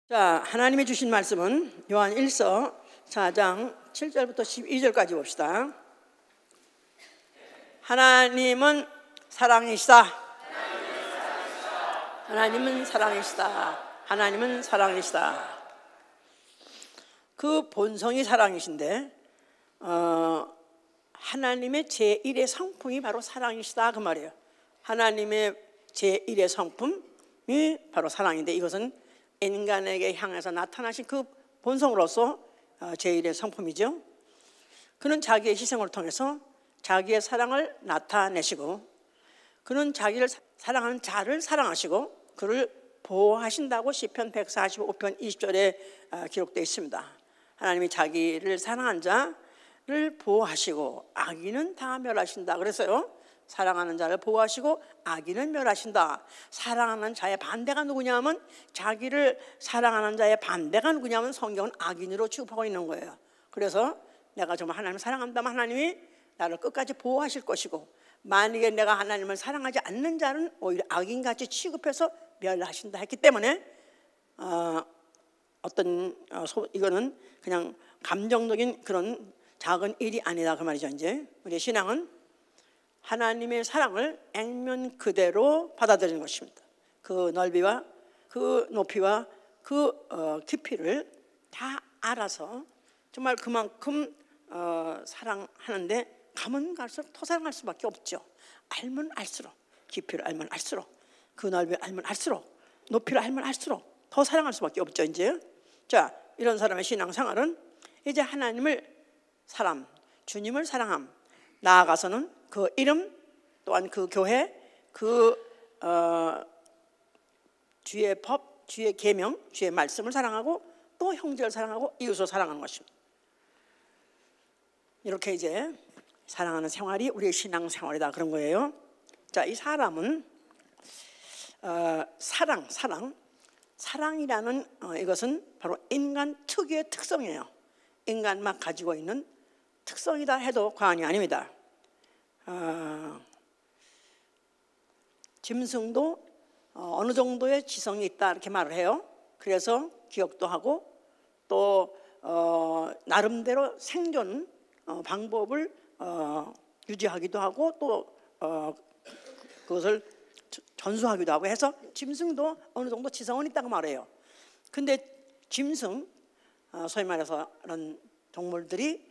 자, 하나님이 주신 말씀은 요한 1서 4장 7절부터 12절까지 봅시다. 하나님은 사랑이시다. 하나님은 사랑이시다. 하나님은 사랑이시다. 그 본성이 사랑이신데 하나님의 제1의 성품이 바로 사랑이시다 그 말이에요. 하나님의 제1의 성품이 바로 사랑인데 이것은 인간에게 향해서 나타나신 그 본성으로서 제1의 성품이죠. 그는 자기의 희생을 통해서 자기의 사랑을 나타내시고 그는 자기를 사랑하는 자를 사랑하시고 그를 보호하신다고 시편 145편 20절에 기록되어 있습니다. 하나님이 자기를 사랑한 자를 보호하시고 악인은 다 멸하신다 그랬어요. 사랑하는 자를 보호하시고 악인은 멸하신다. 사랑하는 자의 반대가 누구냐면 자기를 사랑하는 자의 반대가 누구냐면 성경은 악인으로 취급하고 있는 거예요. 그래서 내가 정말 하나님을 사랑한다면 하나님이 나를 끝까지 보호하실 것이고 만약에 내가 하나님을 사랑하지 않는 자는 오히려 악인같이 취급해서 멸하신다 했기 때문에 이거는 그냥 감정적인 그런 작은 일이 아니다 그 말이죠. 이제 우리 신앙은 하나님의 사랑을 액면 그대로 받아들이는 것입니다. 그 넓이와 그 높이와 그 깊이를 다 알아서 정말 그만큼 사랑하는데 가면 갈수록 더 사랑할 수밖에 없죠. 알면 알수록, 깊이를 알면 알수록, 그 넓이를 알면 알수록, 높이를 알면 알수록 더 사랑할 수밖에 없죠. 이제 자, 이런 사람의 신앙생활은 이제 하나님을 주님을 사랑함, 나아가서는 그 이름 또한 그 교회, 그 주의 법, 주의 계명, 주의 말씀을 사랑하고 또 형제를 사랑하고 이웃을 사랑하는 것입니다. 이렇게 이제 사랑하는 생활이 우리의 신앙생활이다 그런 거예요. 자, 이 사람은 사랑이라는 이것은 바로 인간 특유의 특성이에요. 인간만 가지고 있는 특성이다 해도 과언이 아닙니다. 짐승도 어느 정도의 지성이 있다 이렇게 말을 해요. 그래서 기억도 하고 또 나름대로 생존 방법을 유지하기도 하고 또 그것을 전수하기도 하고 해서 짐승도 어느 정도 지성은 있다고 말해요. 근데 짐승, 소위 말해서 그런 동물들이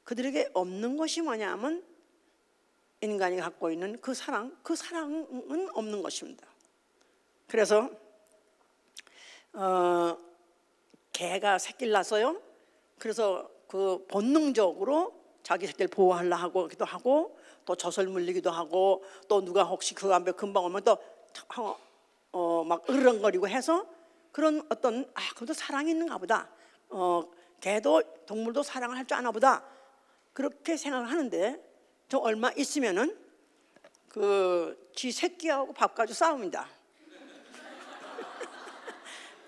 그들에게 없는 것이 뭐냐면 인간이 갖고 있는 그 사랑은 없는 것입니다. 그래서 개가 새끼를 낳았어요. 그래서 그 본능적으로 자기 새끼를 보호하려고 하기도 하고 또 젖을 물리기도 하고 또 누가 혹시 그 앞에 금방 오면 또 막 으르렁거리고 해서 그런 어떤 그래도 사랑이 있는가 보다. 개도 동물도 사랑을 할 줄 아나 보다. 그렇게 생각을 하는데 저 얼마 있으면은 지 새끼하고 밥 가지고 싸웁니다.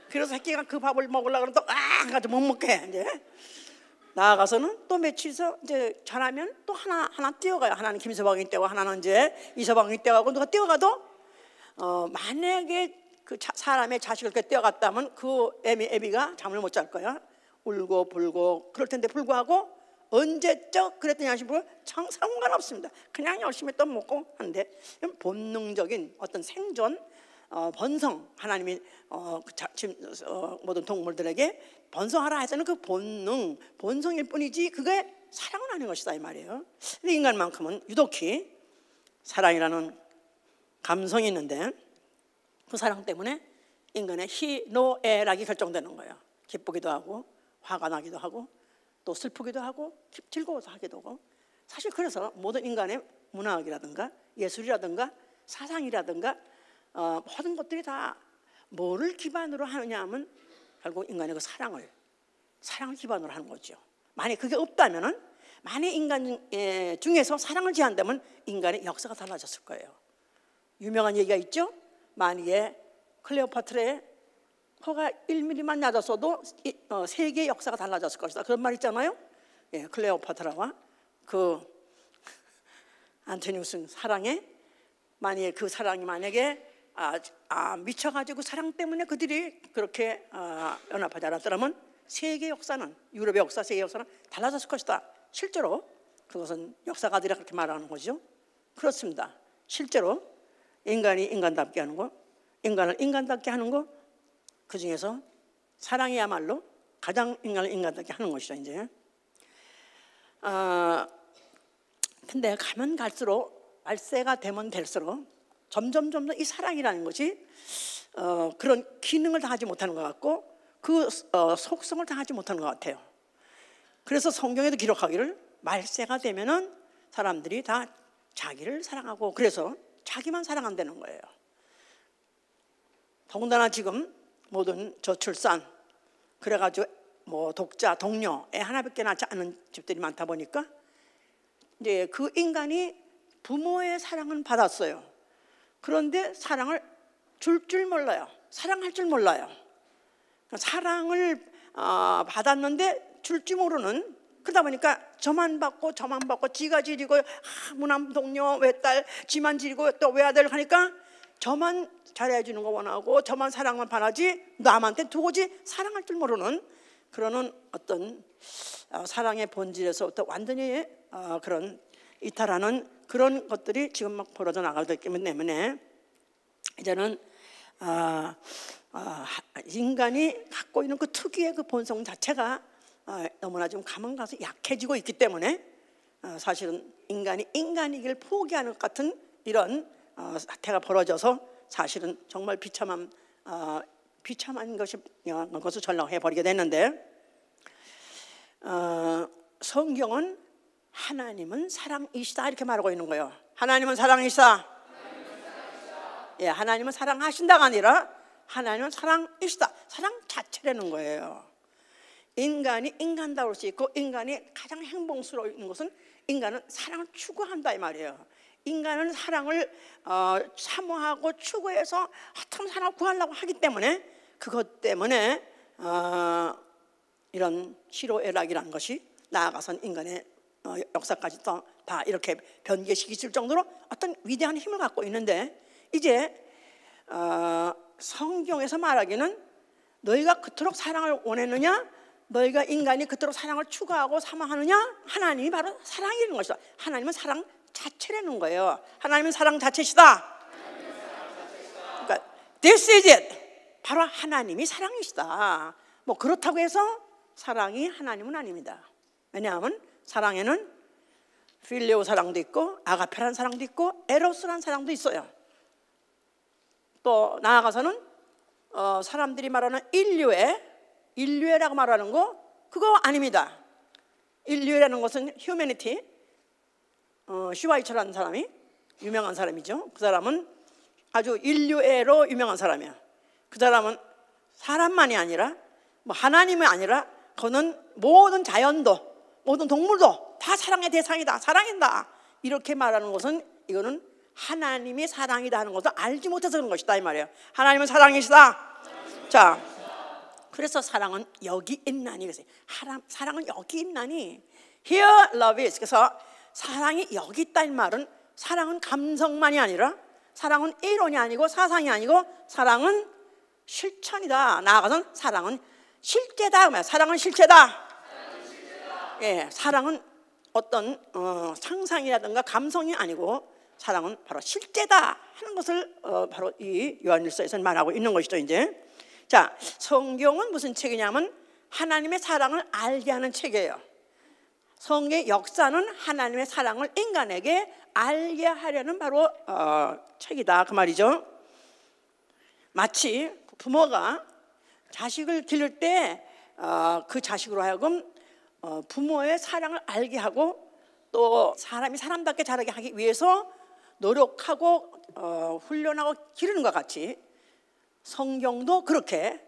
그래서 새끼가 그 밥을 먹으려고 그러면 또 가지고 못 먹게 해. 이제 나아가서는 또 며칠 있어 이제 자라면 또 하나 뛰어가요. 하나는 김서방이 뛰어가고 하나는 이제 이서방이 뛰어가고 누가 뛰어가도 만약에 그 사람의 자식을 그렇게 뛰어갔다면 그 애비가 잠을 못 잘 거야. 울고 불고 그럴 텐데 불구하고 언제적 그랬더니 하시고 상관없습니다. 그냥 열심히 떠먹고 하는데 본능적인 어떤 생존 번성 하나님이 모든 동물들에게 번성하라 했다는 그 본성일 뿐이지 그게 사랑은 아닌 것이다 이 말이에요. 근데 인간만큼은 유독히 사랑이라는 감성이 있는데 그 사랑 때문에 인간의 희노애락이 결정되는 거예요. 기쁘기도 하고 화가 나기도 하고 또 슬프기도 하고 즐거워서 하기도 하고 사실 그래서 모든 인간의 문화학이라든가 예술이라든가 사상이라든가 모든 것들이 다 뭐를 기반으로 하느냐 하면 결국 인간의 그 사랑을 기반으로 하는 거죠. 만약 그게 없다면은 만약 인간 중에서 사랑을 제한다면 인간의 역사가 달라졌을 거예요. 유명한 얘기가 있죠. 만약에 클레오파트라의 코가 1mm만 낮았어도 세계의 역사가 달라졌을 것이다. 그런 말 있잖아요. 예, 클레오파트라와 그 안토니우스 사랑에 만약에 그 사랑이 만약에 미쳐가지고 사랑 때문에 그들이 그렇게 연합하지 않았더라면 세계 역사는, 유럽의 역사, 세계 역사는 달라졌을 것이다. 실제로 그것은 역사가들이 그렇게 말하는 거죠. 그렇습니다. 실제로 인간이 인간답게 하는 거, 인간을 인간답게 하는 거, 그 중에서 사랑이야말로 가장 인간을 인간답게 하는 것이죠. 이제 근데 가면 갈수록, 말세가 되면 될수록 점점 이 사랑이라는 것이 그런 기능을 다하지 못하는 것 같고 그 속성을 다하지 못하는 것 같아요. 그래서 성경에도 기록하기를 말세가 되면은 사람들이 다 자기를 사랑하고, 그래서 자기만 사랑한다는 거예요. 더군다나 지금 모든 저출산, 그래가지고 뭐 독자, 동료, 애 하나밖에 낳지 않은 집들이 많다 보니까 이제 그 인간이 부모의 사랑은 받았어요. 그런데 사랑을 줄 몰라요. 사랑할 줄 몰라요. 사랑을 받았는데 줄지 모르는, 그러다 보니까 저만 받고 지가 지리고 무남 동료 외딸 지만 지리고 또 외아들 하니까 저만 잘해주는 거 원하고 저만 사랑만 바라지 남한테 도무지 사랑할 줄 모르는 그러는 어떤 사랑의 본질에서부터 완전히 그런 이탈하는 그런 것들이 지금 막 벌어져 나가기 때문에 이제는 인간이 갖고 있는 그 특유의 그 본성 자체가 너무나 좀 가만 가서 약해지고 있기 때문에 사실은 인간이 인간이길 포기하는 것 같은 이런 사태가 벌어져서 사실은 정말 비참한 것을 전락해 버리게 됐는데, 성경은 하나님은 사랑이시다 이렇게 말하고 있는 거예요. 하나님은 사랑이시다. 예, 하나님은 사랑하신다가 아니라 하나님은 사랑이시다. 사랑 자체라는 거예요. 인간이 인간다울 수 있고 인간이 가장 행복스러운 것은 인간은 사랑을 추구한다 이 말이에요. 인간은 사랑을 사모하고 추구해서 어떤 사랑을 구하려고 하기 때문에, 그것 때문에 이런 희로애락이라는 것이 나아가선 인간의 역사까지 다 이렇게 변개시킬 정도로 어떤 위대한 힘을 갖고 있는데, 이제 성경에서 말하기는 너희가 그토록 사랑을 원했느냐, 너희가 인간이 그토록 사랑을 추구하고 사모하느냐, 하나님이 바로 사랑이라는 것이다. 하나님은 사랑 자체라는 거예요. 하나님은 사랑 자체시다. 그러니까 this is it. 바로 하나님이 사랑이시다. 뭐 그렇다고 해서 사랑이 하나님은 아닙니다. 왜냐하면 사랑에는 필레오 사랑도 있고 아가페라는 사랑도 있고 에로스라는 사랑도 있어요. 또 나아가서는 사람들이 말하는 인류애라고 말하는 거, 그거 아닙니다. 인류애라는 것은 휴머니티, 슈와이처라는 사람이 유명한 사람이죠. 그 사람은 아주 인류애로 유명한 사람이야. 그 사람은 사람만이 아니라 뭐 하나님이 아니라 그는 모든 자연도 모든 동물도 다 사랑의 대상이다, 사랑이다 이렇게 말하는 것은, 이거는 하나님이 사랑이다 하는 것을 알지 못해서 그런 것이다 이 말이에요. 하나님은 사랑이시다. 자, 그래서 사랑은 여기 있나니, 그래서 사랑은 여기 있나니, here love is. 그래서 사랑이 여기 있다 이 말은, 사랑은 감성만이 아니라, 사랑은 이론이 아니고 사상이 아니고, 사랑은 실천이다. 나아가서는 사랑은 실제다. 사랑은 실제다. 예, 사랑은 어떤 상상이라든가 감성이 아니고 사랑은 바로 실제다 하는 것을 바로 이 요한일서에서는 말하고 있는 것이죠. 이제 자, 성경은 무슨 책이냐면 하나님의 사랑을 알게 하는 책이에요. 성경의 역사는 하나님의 사랑을 인간에게 알게 하려는 바로 책이다 그 말이죠. 마치 부모가 자식을 기를 때 그 자식으로 하여금 부모의 사랑을 알게 하고 또 사람이 사람답게 자라게 하기 위해서 노력하고 훈련하고 기르는 것 같이, 성경도 그렇게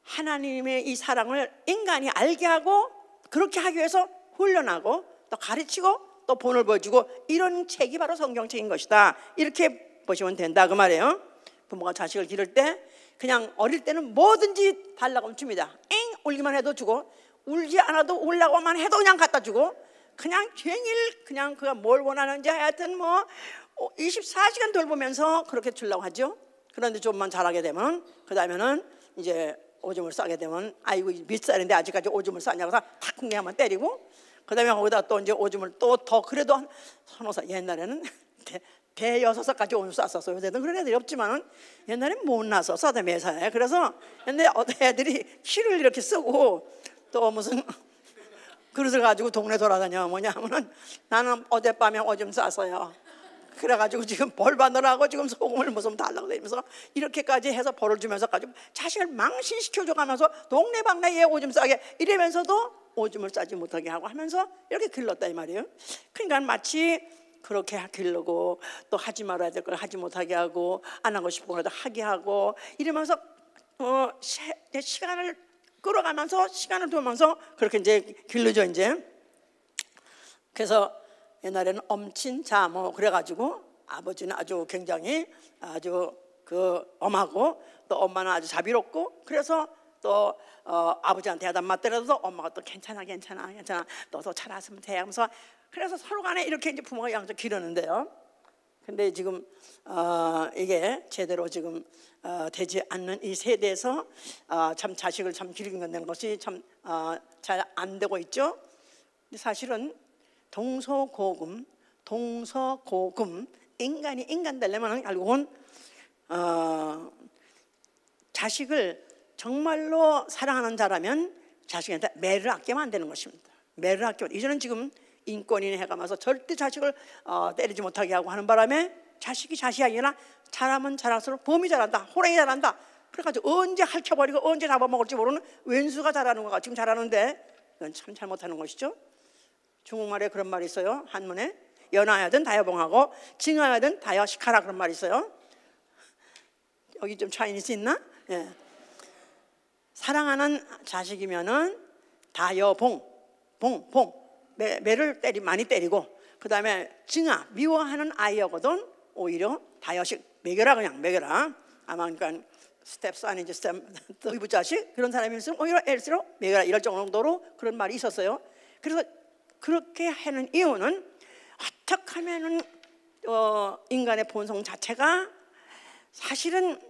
하나님의 이 사랑을 인간이 알게 하고 그렇게 하기 위해서 훈련하고 또 가르치고 또 본을 보여주고, 이런 책이 바로 성경책인 것이다 이렇게 보시면 된다 그 말이에요. 부모가 자식을 기를 때 그냥 어릴 때는 뭐든지 달라고 하면 줍니다. 잉 울기만 해도 주고, 울지 않아도 울라고만 해도 그냥 갖다 주고, 그냥 종일 그냥 그가 뭘 원하는지 하여튼 뭐 24시간 돌보면서 그렇게 주려고 하죠. 그런데 좀만 자라게 되면 그 다음에는 이제 오줌을 싸게 되면 아이고 밑살인데 아직까지 오줌을 싸냐고 해서 탁 그냥 한번 때리고, 그 다음에 거기다 또 이제 오줌을 또 더 그래도 한 서너 살, 옛날에는 대여섯살까지 오줌 쌌었어요. 요새는 그런 애들이 없지만 옛날엔 못 나서 싸다 매사에. 그래서 근데 어떤 애들이 키를 이렇게 쓰고 또 무슨 그릇을 가지고 동네 돌아다녀. 뭐냐 하면은 나는 어젯밤에 오줌 쌌어요. 그래가지고 지금 벌 받느라고 지금 소금을 무슨 달라고 다니면서 이렇게까지 해서 벌을 주면서 가지고 자식을 망신시켜줘 가면서 동네방네에 오줌 싸게 이러면서도 오줌을 싸지 못하게 하고 하면서 이렇게 길렀다 이 말이에요. 그러니까 마치 그렇게 기르고 또 하지 말아야 될 걸 하지 못하게 하고 안 하고 싶은 거라도 하게 하고 이러면서 시간을 끌어가면서 시간을 두면서 그렇게 이제 길르죠 이제. 그래서 옛날에는 엄친자 뭐 그래가지고 아버지는 아주 굉장히 아주 그 엄하고 또 엄마는 아주 자비롭고 그래서 또 아버지한테 하다 맞더라도 엄마가 또 괜찮아 너도 잘했으면 돼 하면서 그래서 서로 간에 이렇게 이제 부모가 양쪽 기르는데요. 근데 지금 이게 제대로 지금 되지 않는 이 세대에서 참 자식을 참 기르는 것이 참 잘 안 되고 있죠. 근데 사실은 동서고금 인간이 인간 되려면 결국은 자식을 정말로 사랑하는 자라면 자식한테 매를 아끼면 안 되는 것입니다. 매를 아끼면 이제는 지금 인권위에 해가면서 절대 자식을 때리지 못하게 하고 하는 바람에 자식이 자식이 아니라 자라면 자랄수록 봄이 자란다, 호랑이 자란다. 그래가지고 언제 핥혀버리고 언제 잡아먹을지 모르는 왼수가 자라는 거가 지금 자라는데 이건 참 잘못하는 것이죠. 중국말에 그런 말이 있어요. 한문에 연하여든 다여봉하고 징하여든 다여식하라 그런 말이 있어요. 여기 좀 차이니스 있나? 예. 사랑하는 자식이면은 다여봉, 매를 많이 때리고 그 다음에 징하 미워하는 아이여거든 오히려 다여식 먹여라 그냥 먹여라. 아마 그러니까 스텝선이지 스텝 자식 그런 사람이 있으면 오히려 애일수록 먹여라 이럴 정도로 그런 말이 있었어요. 그래서 그렇게 하는 이유는 어떻게 하면은 인간의 본성 자체가 사실은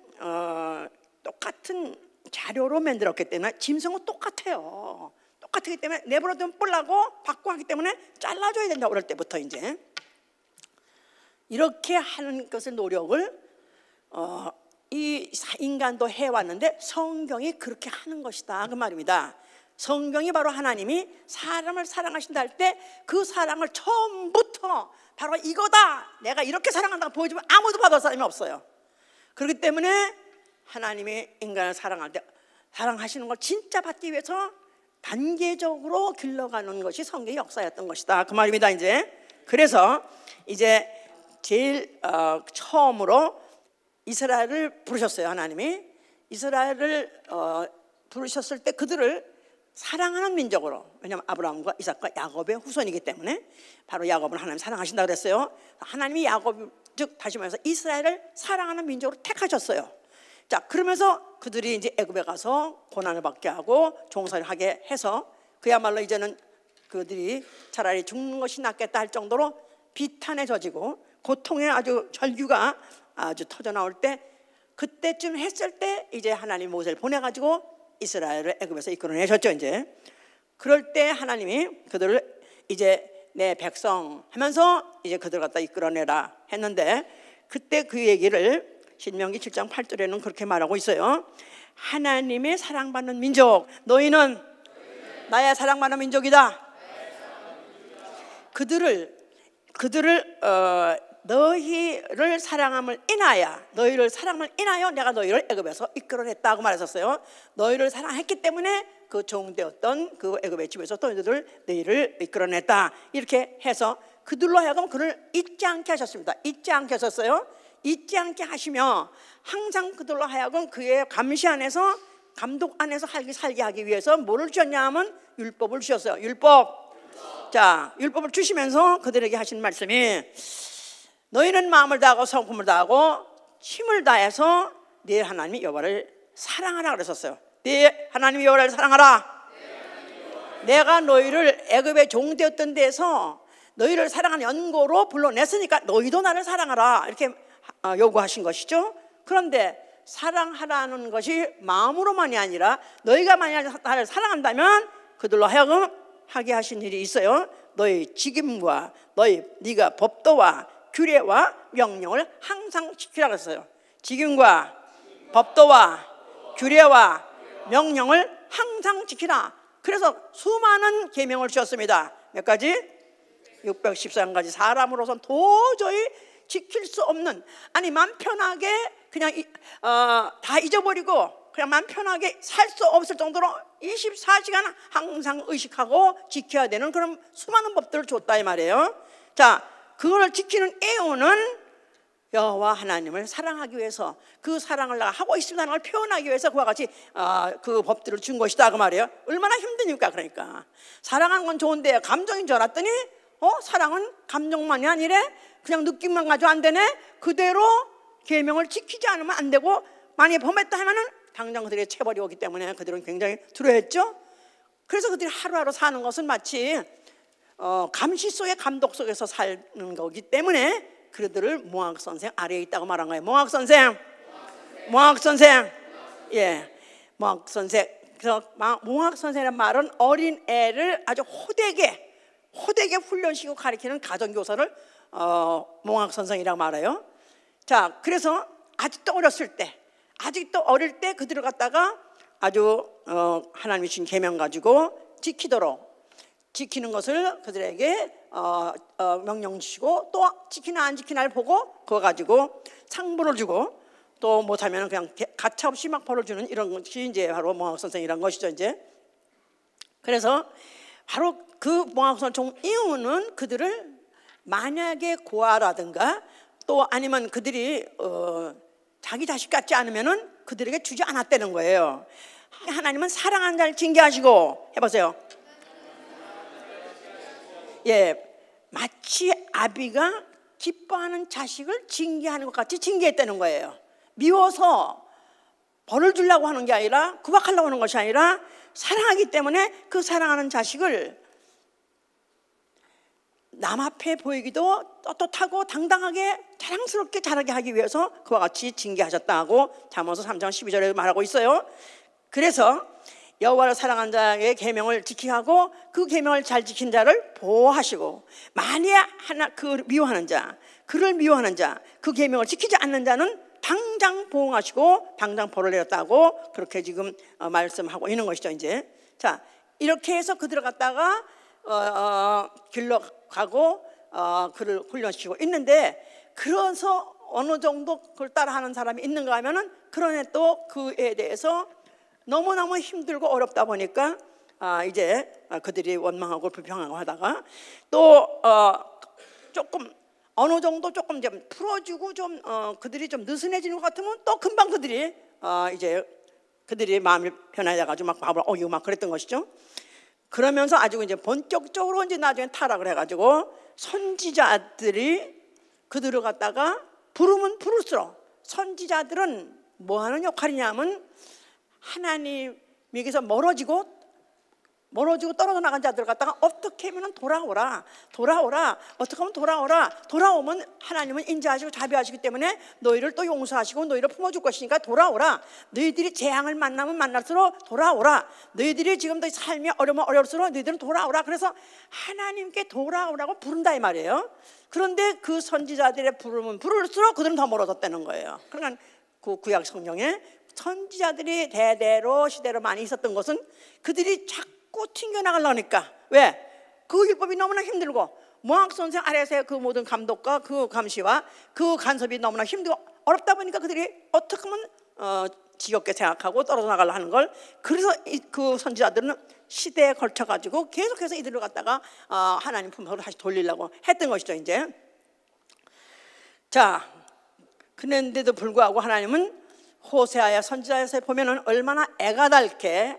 똑같은 자료로 만들었기 때문에 짐승은 똑같아요. 똑같기 때문에 내버려두면 뿔나고 받고 하기 때문에 잘라줘야 된다. 어릴 때부터 이제 이렇게 하는 것을 노력을 이 인간도 해왔는데 성경이 그렇게 하는 것이다 그 말입니다. 성경이 바로 하나님이 사람을 사랑하신다 할 때 그 사랑을 처음부터 바로 이거다 내가 이렇게 사랑한다고 보여주면 아무도 받을 사람이 없어요. 그렇기 때문에 하나님이 인간을 사랑할 때 사랑하시는 걸 진짜 받기 위해서 단계적으로 길러가는 것이 성경의 역사였던 것이다 그 말입니다. 이제 그래서 이제 제일 처음으로 이스라엘을 부르셨어요. 하나님이 이스라엘을 부르셨을 때 그들을 사랑하는 민족으로, 왜냐하면 아브라함과 이삭과 야곱의 후손이기 때문에 바로 야곱은 하나님 사랑하신다 그랬어요. 하나님이 야곱 즉 다시 말해서 이스라엘을 사랑하는 민족으로 택하셨어요. 자 그러면서 그들이 이제 애굽에 가서 고난을 받게 하고 종살이를 하게 해서 그야말로 이제는 그들이 차라리 죽는 것이 낫겠다 할 정도로 비탄에 젖이고 고통의 아주 절규가 아주 터져 나올 때 그때쯤 했을 때 이제 하나님 모세를 보내가지고 이스라엘을 애굽에서 이끌어내셨죠. 이제 그럴 때 하나님이 그들을 이제 내 백성 하면서 이제 그들 갖다 이끌어내라 했는데 그때 그 얘기를 신명기 7장 8절에는 그렇게 말하고 있어요. 하나님의 사랑받는 민족 너희는 나의 사랑받는 민족이다. 그들을 너희를 사랑함을 인하여 내가 너희를 애굽에서 이끌어냈다고 말했었어요. 너희를 사랑했기 때문에 그 종되었던 그 애굽의 집에서 너희를 이끌어냈다 이렇게 해서 그들로 하여금 그를 잊지 않게 하셨습니다. 잊지 않게 하셨어요. 잊지 않게 하시며 항상 그들로 하여금 그의 감시 안에서 감독 안에서 살게 하기 위해서 뭐를 주셨냐 하면 율법을 주셨어요. 율법. 자, 율법을 주시면서 그들에게 하신 말씀이 너희는 마음을 다하고 성품을 다하고 힘을 다해서 네 하나님 여호와를 사랑하라 그랬었어요. 네 하나님 여호와를 사랑하라. 내가 너희를 애굽의 종되었던 데서 너희를 사랑하는 연고로 불러냈으니까 너희도 나를 사랑하라 이렇게 요구하신 것이죠. 그런데 사랑하라는 것이 마음으로만이 아니라 너희가 만약 나를 사랑한다면 그들로 하여금 하게 하신 일이 있어요. 너희 직임과 네가 법도와 규례와 명령을 항상 지키라고 했어요. 직임과 법도와 규례와 명령을 항상 지키라. 그래서 수많은 계명을 주셨습니다. 몇 가지? 613가지. 사람으로선 도저히 지킬 수 없는, 아니 맘 편하게 그냥 다 잊어버리고 그냥 맘 편하게 살 수 없을 정도로 24시간 항상 의식하고 지켜야 되는 그런 수많은 법들을 줬다 이 말이에요. 자, 그걸 지키는 이유는 여호와 하나님을 사랑하기 위해서, 그 사랑을 내가 하고 있다는 걸 표현하기 위해서 그와 같이 그 법들을 준 것이다 그 말이에요. 얼마나 힘드니까. 그러니까 사랑하는 건 좋은데 감정인 줄 알았더니 사랑은 감정만이 아니래. 그냥 느낌만 가지고 안 되네. 그대로 계명을 지키지 않으면 안 되고, 만약에 범했다 하면은 당장 그들의 체벌이 오기 때문에 그들은 굉장히 두려워했죠. 그래서 그들이 하루하루 사는 것은 마치 감시 속의 감독 속에서 사는 거기 때문에 그들을 몽학 선생 아래에 있다고 말한 거예요. 몽학 선생. 예, 몽학 선생. 그래서 몽학 선생이라는 말은 어린 애를 아주 호되게 훈련시키고 가르치는 가정교사를 몽학 선생이라고 말해요. 자, 그래서 아직도 어릴 때 그들을 갖다가 아주 하나님이 주신 계명 가지고 지키는 것을 그들에게 명령 주시고, 또 지키나 안 지키나를 보고 그거 가지고 상부를 주고, 또 못하면 그냥 가차없이 막 벌을 주는 이런 것이 이제 바로 몽학 선생이라는 것이죠. 이제 그래서 바로 그 몽학 선생 이유는 그들을 만약에 고아라든가 또 아니면 그들이 자기 자식 같지 않으면은 그들에게 주지 않았다는 거예요. 하나님은 사랑하는 자를 징계하시고, 해보세요. 예, 마치 아비가 기뻐하는 자식을 징계하는 것 같이 징계했다는 거예요. 미워서 벌을 주려고 하는 게 아니라, 구박하려고 하는 것이 아니라 사랑하기 때문에 그 사랑하는 자식을 남 앞에 보이기도 떳떳하고 당당하게 자랑스럽게 자라게 하기 위해서 그와 같이 징계하셨다고 잠언서 3장 12절에 말하고 있어요. 그래서 여호와를 사랑하는 자의 계명을 지키게 하고, 그 계명을 잘 지킨 자를 보호하시고, 만약 그를 미워하는 자, 그 계명을 지키지 않는 자는 당장 보응하시고 당장 벌을 내렸다고 그렇게 지금 말씀하고 있는 것이죠. 이제 자, 이렇게 해서 그들을 갖다가 길러 가고 그를 훈련시키고 있는데, 그래서 어느 정도 그걸 따라하는 사람이 있는가 하면은, 그러네 또 그에 대해서 너무너무 힘들고 어렵다 보니까 이제 그들이 원망하고 불평하고 하다가 또 조금 어느 정도 조금 좀 풀어주고 좀 그들이 좀 느슨해지는 것 같으면 또 금방 그들이 그들이 마음이 변해가지고 막 밥을 어기고 막 그랬던 것이죠. 그러면서 아주 이제 본격적으로 이제 나중에 타락을 해가지고 선지자들이 그들을 갖다가 부르면 부를수록, 선지자들은 뭐 하는 역할이냐면 하나님에게서 멀어지고 떨어져 나간 자들 갖다가 어떻게 하면 돌아오라, 어떻게 하면 돌아오면 하나님은 인자하시고 자비하시기 때문에 너희를 또 용서하시고 너희를 품어줄 것이니까 돌아오라. 너희들이 재앙을 만나면 만날수록 돌아오라. 너희들이 지금도 삶이 어려우면 어려울수록 너희들은 돌아오라. 그래서 하나님께 돌아오라고 부른다 이 말이에요. 그런데 그 선지자들의 부르면 부를수록 그들은 더 멀어졌다는 거예요. 그러니까 그 구약 성경에 선지자들이 대대로 시대로 많이 있었던 것은 그들이 자꾸 튕겨나가려니까. 왜? 그 율법이 너무나 힘들고 몽학 선생 아래에서의 그 모든 감독과 그 감시와 그 간섭이 너무나 힘들고 어렵다 보니까 그들이 어떻게 하면 지겹게 생각하고 떨어져 나가려 하는 걸. 그래서 그 선지자들은 시대에 걸쳐가지고 계속해서 이들을 갖다가 하나님 품으로 다시 돌리려고 했던 것이죠. 이제 자, 그런데도 불구하고 하나님은 호세아야 선지자에서 보면은 얼마나 애가 닳게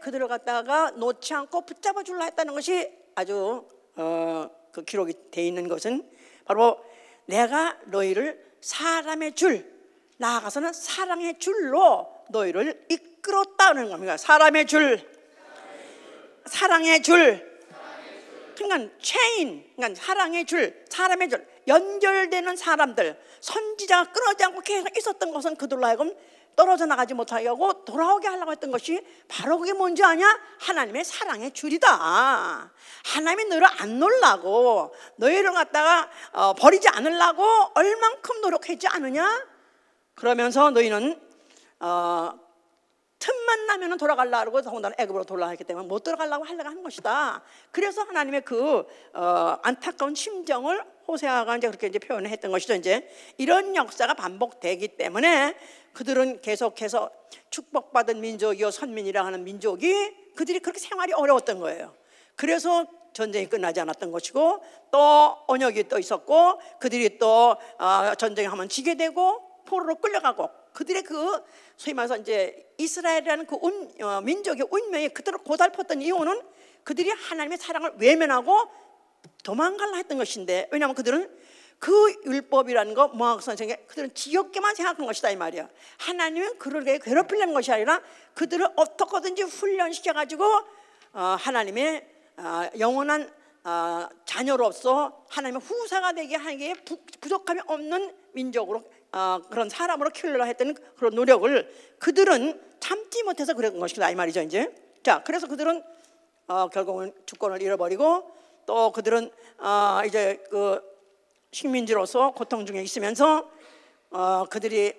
그들을 갖다가 놓지 않고 붙잡아 주려 했다는 것이 아주 그 기록이 돼 있는 것은 바로 내가 너희를 사람의 줄, 나아가서는 사랑의 줄로 너희를 이끌었다는 겁니다. 사랑의 줄, 그러니까 체인, 그러니까 사랑의 줄, 사람의 줄, 연결되는 사람들, 선지자가 끊어지지 않고 계속 있었던 것은 그들로 하여금 떨어져 나가지 못하게 하고 돌아오게 하려고 했던 것이 바로 그게 뭔지 아냐? 하나님의 사랑의 줄이다. 하나님이 너희를 안 놓으려고, 너희를 갖다가 버리지 않으려고 얼만큼 노력했지 않느냐? 그러면서 너희는 틈만 나면 돌아가려고 그러고 더군다나 애굽으로 돌아가기 때문에 못 돌아가려고 하려고 하는 것이다. 그래서 하나님의 그 안타까운 심정을 호세아가 이제 그렇게 이제 표현을 했던 것이죠. 이제 이런 역사가 반복되기 때문에 그들은 계속해서 축복받은 민족이요 선민이라 하는 민족이 그들이 그렇게 생활이 어려웠던 거예요. 그래서 전쟁이 끝나지 않았던 것이고 또 언역이 또 있었고 그들이 또 전쟁하면 지게 되고 포로로 끌려가고 그들의 그 소위 말해서 이제 이스라엘이라는 그 민족의 운명이 그대로 고달팠던 이유는 그들이 하나님의 사랑을 외면하고 도망가려 했던 것인데, 왜냐하면 그들은 그 율법이라는 거 모학 선생이 그들은 지겹게만 생각한 것이다 이 말이야. 하나님은 그들에게 괴롭히려는 것이 아니라 그들을 어떻게든지 훈련시켜가지고 하나님의 영원한 자녀로서 하나님의 후사가 되게 하기에 부족함이 없는 민족으로 그런 사람으로 키우려고 했던 그런 노력을 그들은 참지 못해서 그런 것이다 이 말이죠. 이제 자, 그래서 그들은 결국은 주권을 잃어버리고 또 그들은 이제 그 식민지로서 고통 중에 있으면서 그들이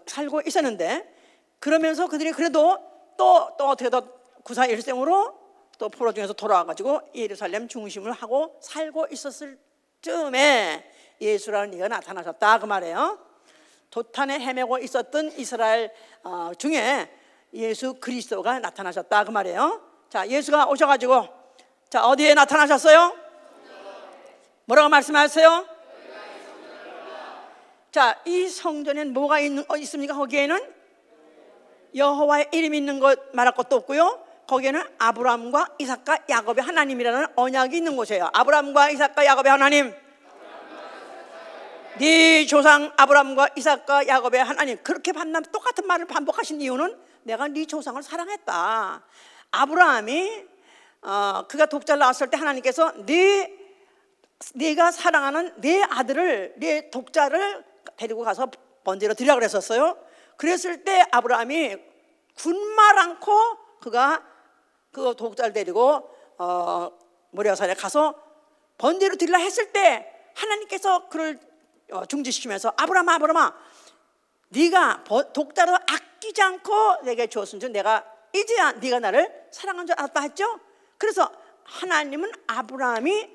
살고 있었는데, 그러면서 그들이 그래도 또 어떻게 더 구사 일생으로 또 포로 중에서 돌아와가지고 예루살렘 중심을 하고 살고 있었을 즈음에 예수라는 이가 나타나셨다 그 말이에요. 도탄에 헤매고 있었던 이스라엘 중에 예수 그리스도가 나타나셨다 그 말이에요. 자, 예수가 오셔가지고 자 어디에 나타나셨어요? 뭐라고 말씀하셨어요? 자, 이 성전엔 뭐가 있습니까? 거기에는 여호와의 이름이 있는 것 말할 것도 없고요. 거기에는 아브라함과 이삭과 야곱의 하나님이라는 언약이 있는 곳이에요. 아브라함과 이삭과 야곱의 하나님, 네 조상 아브라함과 이삭과 야곱의 하나님, 그렇게 똑같은 말을 반복하신 이유는 내가 네 조상을 사랑했다. 아브라함이 그가 독자를 낳았을 때 하나님께서 네가 사랑하는 네 아들을, 네 독자를 데리고 가서 번제로 드리라 그랬었어요. 그랬을 때 아브라함이 군말 않고 그가 그 독자를 데리고 모리아산에 가서 번제로 드리라 했을 때 하나님께서 그를 중지시키면서 아브라함아 네가 독자를 아끼지 않고 내게 주었은 줄 내가 이제야 네가 나를 사랑한 줄 알았다 했죠. 그래서 하나님은 아브라함이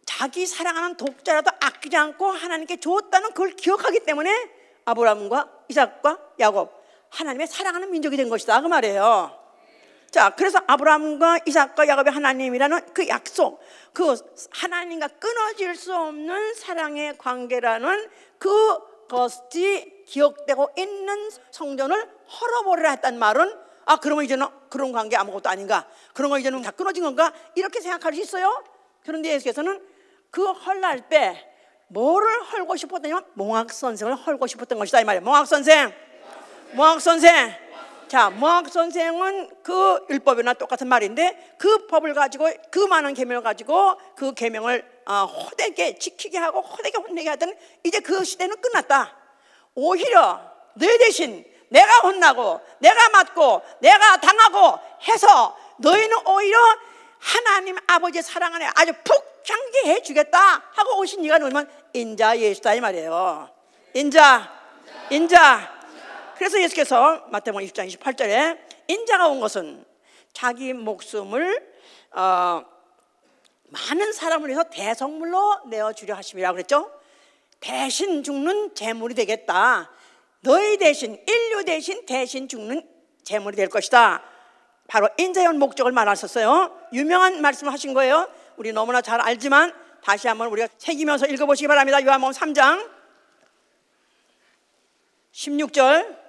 자기 사랑하는 독자라도 아끼지 않고 하나님께 줬다는 그걸 기억하기 때문에 아브라함과 이삭과 야곱, 하나님의 사랑하는 민족이 된 것이다 그 말이에요. 자, 그래서 아브라함과 이삭과 야곱의 하나님이라는 그 약속, 그 하나님과 끊어질 수 없는 사랑의 관계라는 그것이 기억되고 있는 성전을 헐어버리라 했단 말은 그러면 이제는 그런 관계 아무것도 아닌가, 그런 거 이제는 다 끊어진 건가, 이렇게 생각할 수 있어요. 그런데 예수께서는 그 헐날 때 뭐를 헐고 싶었더냐면 몽학선생을 헐고 싶었던 것이다 이 말이에요. 몽학선생. 자, 몽학선생은 그 율법이나 똑같은 말인데 그 법을 가지고, 그 많은 계명을 가지고 그 계명을 호되게 지키게 하고 호되게 혼내게 하던, 이제 그 시대는 끝났다. 오히려 너희 대신 내가 혼나고 내가 맞고 내가 당하고 해서 너희는 오히려 하나님 아버지의 사랑 안에 아주 푹 잠기해 주겠다 하고 오신 이가 누구냐면 인자 예수다 이 말이에요. 인자. 그래서 예수께서 마태복음 20장 28절에 인자가 온 것은 자기 목숨을 많은 사람을 위해서 대성물로 내어주려 하심이라고 그랬죠. 대신 죽는 제물이 되겠다. 너희 대신, 인류 대신 죽는 제물이 될 것이다. 바로 인자의 목적을 말하셨어요. 유명한 말씀을 하신 거예요. 우리 너무나 잘 알지만 다시 한번 우리가 새기면서 읽어보시기 바랍니다. 요한복음 3장 16절.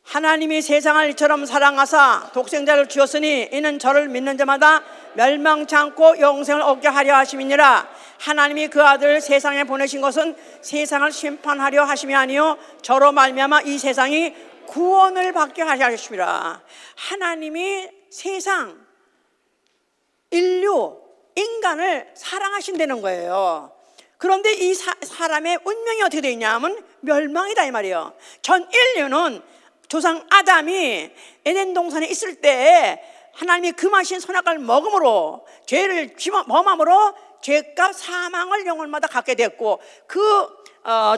하나님이 세상을 이처럼 사랑하사 독생자를 주었으니 이는 저를 믿는 자마다 멸망치 않고 영생을 얻게 하려 하심이니라. 하나님이 그 아들을 세상에 보내신 것은 세상을 심판하려 하심이 아니요 저로 말미암아 이 세상이 구원을 받게 하려 하심이라. 하나님이 세상, 인간을 사랑하신다는 거예요. 그런데 이 사람의 운명이 어떻게 되어 있냐면 멸망이다 이 말이에요. 전 인류는 조상 아담이 에덴 동산에 있을 때 하나님이 금하신 선악과를 먹음으로 죄를 범함으로 죄값 사망을 영혼마다 갖게 됐고,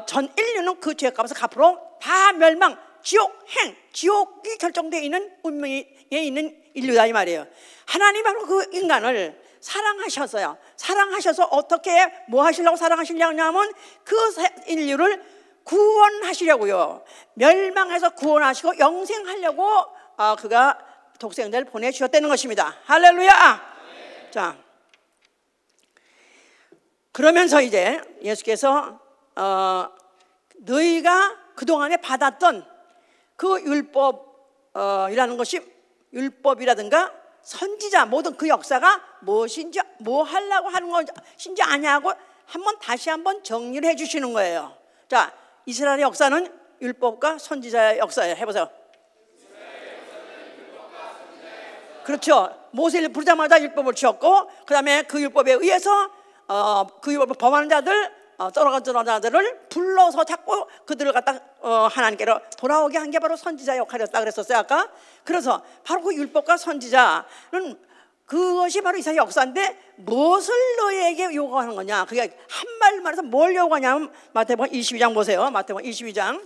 전 인류는 그 죄값을 갚으러 다 멸망, 지옥이 결정되어 있는 운명에 있는 인류다 이 말이에요. 하나님이 바로 그 인간을 사랑하셨어요. 사랑하셔서 어떻게 뭐 하시려고 사랑하시려고 하냐면 그 인류를 구원하시려고요. 멸망해서 구원하시고 영생하려고 그가 독생자를 보내주셨다는 것입니다. 할렐루야. 자, 그러면서 이제 예수께서 너희가 그동안에 받았던 그 율법이라는 것이, 율법이라든가 선지자 모든 그 역사가 무엇인지, 뭐 하려고 하는 것인지 아냐고 다시 한번 정리를 해 주시는 거예요. 자, 이스라엘의 역사는 율법과 선지자의 역사예요. 해보세요. 그렇죠. 모세를 부르자마자 율법을 주었고, 그 다음에 그 율법에 의해서 그 율법을 범하는 자들, 떨어진 자들을 불러서 자꾸 그들을 갖다 하나님께로 돌아오게 한 게 바로 선지자의 역할이었다 그랬었어요 아까. 그래서 바로 그 율법과 선지자는 그것이 바로 이스라엘 역사인데, 무엇을 너희에게 요구하는 거냐, 그게 한 말 말해서 뭘 요구하냐면 마태복음 22장 보세요. 마태복음 22장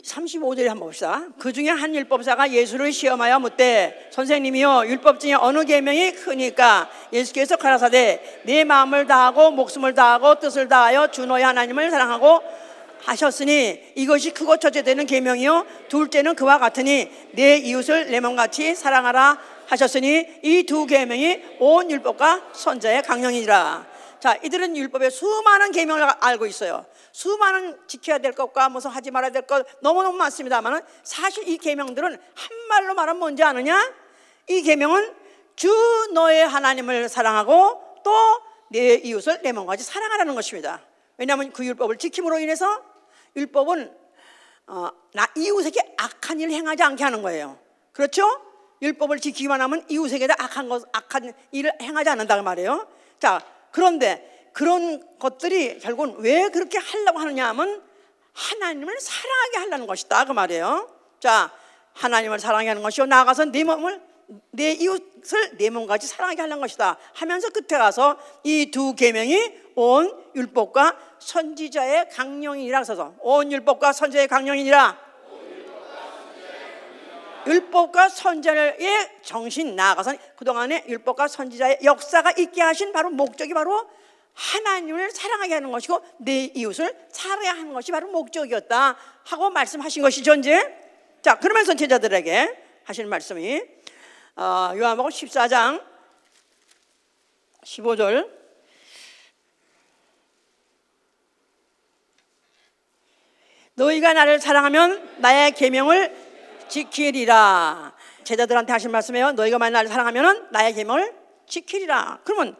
35절에 한번 봅시다. 그 중에 한 율법사가 예수를 시험하여 묻되 선생님이여 율법 중에 어느 계명이 크니까? 예수께서 가라사대 내 마음을 다하고 목숨을 다하고 뜻을 다하여 주 너희 하나님을 사랑하고 하셨으니 이것이 크고 첫째 되는 계명이요 둘째는 그와 같으니 내 이웃을 내 몸같이 사랑하라 하셨으니 이 두 계명이 온 율법과 선지자의 강령이니라. 자, 이들은 율법의 수많은 계명을 알고 있어요. 수많은 지켜야 될 것과 무슨 하지 말아야 될 것 너무너무 많습니다만, 사실 이 계명들은 한 말로 말하면 뭔지 아느냐? 이 계명은 주 너의 하나님을 사랑하고 또 내 이웃을 내 몸같이 사랑하라는 것입니다. 왜냐하면 그 율법을 지킴으로 인해서 율법은 나 이웃에게 악한 일을 행하지 않게 하는 거예요. 그렇죠? 율법을 지키기만 하면 이웃에게 악한 일을 행하지 않는다고 말이에요. 자, 그런데 그런 것들이 결국은 왜 그렇게 하려고 하느냐 하면 하나님을 사랑하게 하려는 것이다 그 말이에요. 자, 하나님을 사랑하게 하는 것이요 나아가서 내 이웃을 내 몸같이 사랑하게 하려는 것이다 하면서 끝에 가서 이 두 계명이 온 율법과 선지자의 강령이니라 써서, 온 율법과 선지자의 강령이니라. 율법과 선지자의 정신, 나아가서 그동안에 율법과 선지자의 역사가 있게 하신 바로 목적이 바로 하나님을 사랑하게 하는 것이고 내 이웃을 사랑해야 하는 것이 바로 목적이었다 하고 말씀하신 것이죠 이제. 자, 그러면서 제자들에게 하시는 말씀이 요한복음 14장 15절 너희가 나를 사랑하면 나의 계명을 지키리라. 제자들한테 하신 말씀이에요. 너희가 만약 나를 사랑하면 나의 계명을 지키리라. 그러면